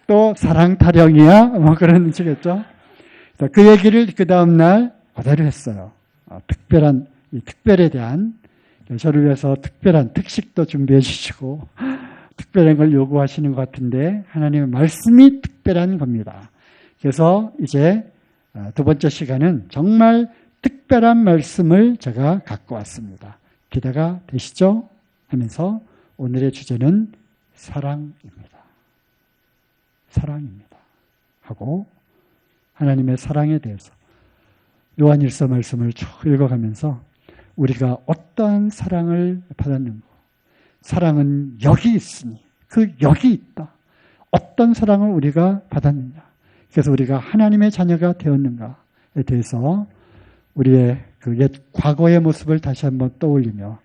또 사랑 타령이야? 뭐 그런 눈치겠죠? 그 얘기를 그 다음날 그대로 했어요. 특별한, 이 특별에 대한 저를 위해서 특별한 특식도 준비해 주시고 특별한 걸 요구하시는 것 같은데 하나님의 말씀이 특별한 겁니다. 그래서 이제 두 번째 시간은 정말 특별한 말씀을 제가 갖고 왔습니다. 기대가 되시죠? 하면서 오늘의 주제는 사랑입니다. 사랑입니다. 하고 하나님의 사랑에 대해서 요한일서 말씀을 쭉 읽어가면서 우리가 어떠한 사랑을 받았는가. 사랑은 여기 있으니 그 여기 있다. 어떤 사랑을 우리가 받았느냐. 그래서 우리가 하나님의 자녀가 되었는가에 대해서 우리의 그 옛 과거의 모습을 다시 한번 떠올리며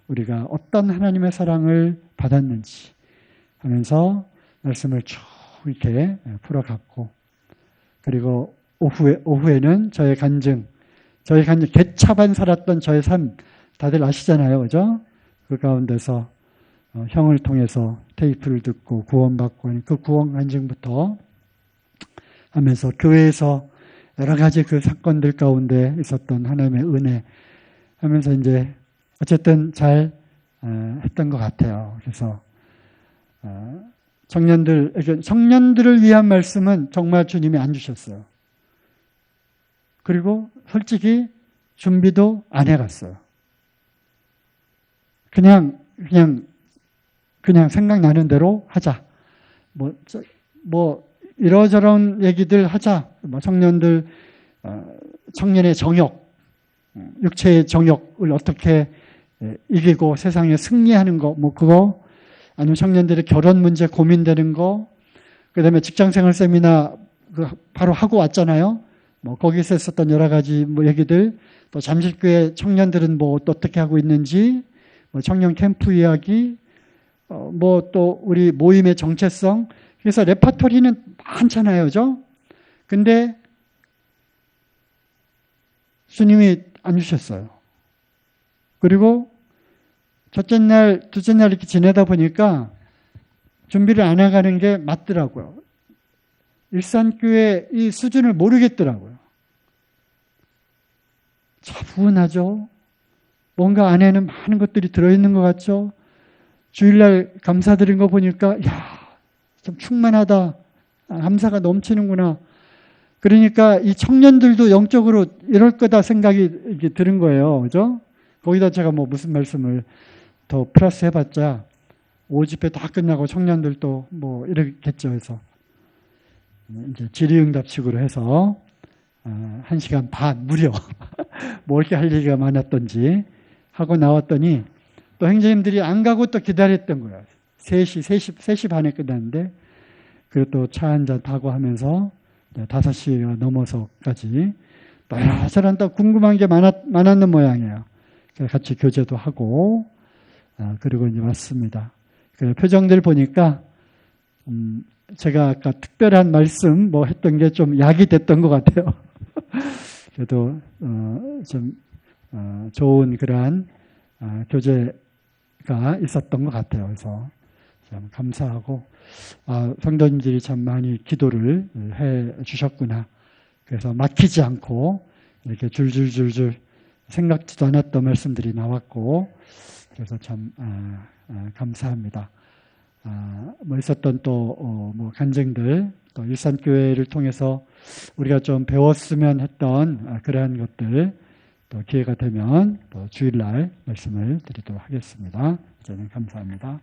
우리가 어떤 하나님의 사랑을 받았는지 하면서 말씀을 쭉 이렇게 풀어갔고 그리고 오후에는 저의 간증, 개차반 살았던 저의 삶 다들 아시잖아요. 그죠? 그 가운데서 형을 통해서 테이프를 듣고 구원받고 그 구원 간증부터 하면서 교회에서 여러 가지 그 사건들 가운데 있었던 하나님의 은혜 하면서 이제 어쨌든 잘 했던 것 같아요. 그래서 청년들을 위한 말씀은 정말 주님이 안 주셨어요. 그리고 솔직히 준비도 안 해갔어요. 그냥 생각나는 대로 하자. 이러저런 얘기들 하자. 청년의 정욕, 육체의 정욕을 어떻게 이기고 세상에 승리하는 거, 그거, 아니면 청년들의 결혼 문제 고민되는 거, 그 다음에 직장생활 세미나 바로 하고 왔잖아요. 거기서 있었던 여러 가지 얘기들, 또 잠실교회 청년들은 또 어떻게 하고 있는지, 청년 캠프 이야기, 또 우리 모임의 정체성, 그래서 레파토리는 많잖아요. 그죠? 근데 주님이 안 주셨어요. 그리고 첫째 날, 둘째 날 이렇게 지내다 보니까 준비를 안 해가는 게 맞더라고요. 일산교회 이 수준을 모르겠더라고요. 차분하죠? 뭔가 안에는 많은 것들이 들어있는 것 같죠? 주일날 감사드린 거 보니까 좀 충만하다. 감사가 넘치는구나. 그러니까 이 청년들도 영적으로 이럴 거다 생각이 이렇게 드는 거예요. 그죠? 거기다 제가 뭐 무슨 말씀을 더 플러스 해봤자 5집회 다 끝나고 청년들도 뭐 이러겠죠. 해서 이제 질의응답식으로 해서 1시간 반 무려 뭐 이렇게 할 얘기가 많았던지 하고 나왔더니 또 행정님들이 안 가고 또 기다렸던 거예요. 3시 반에 끝났는데 그리고 또 차 한잔 타고 하면서 5시가 넘어서까지 또 여러사람 또 궁금한 게 많았는 모양이에요. 그래서 같이 교제도 하고 그리고 이제 왔습니다. 그 표정들 보니까 제가 아까 특별한 말씀 뭐 했던 게 좀 약이 됐던 것 같아요. 그래도 좀 좋은 그러한 교제가 있었던 것 같아요. 그래서 참 감사하고 성도님들이 참 많이 기도를 해 주셨구나. 그래서 막히지 않고 이렇게 줄줄줄줄 생각지도 않았던 말씀들이 나왔고 그래서 참 감사합니다. 뭐 있었던 또 뭐 간증들 또 일산교회를 통해서 우리가 좀 배웠으면 했던 그러한 것들 또 기회가 되면 또 주일날 말씀을 드리도록 하겠습니다. 저는 감사합니다.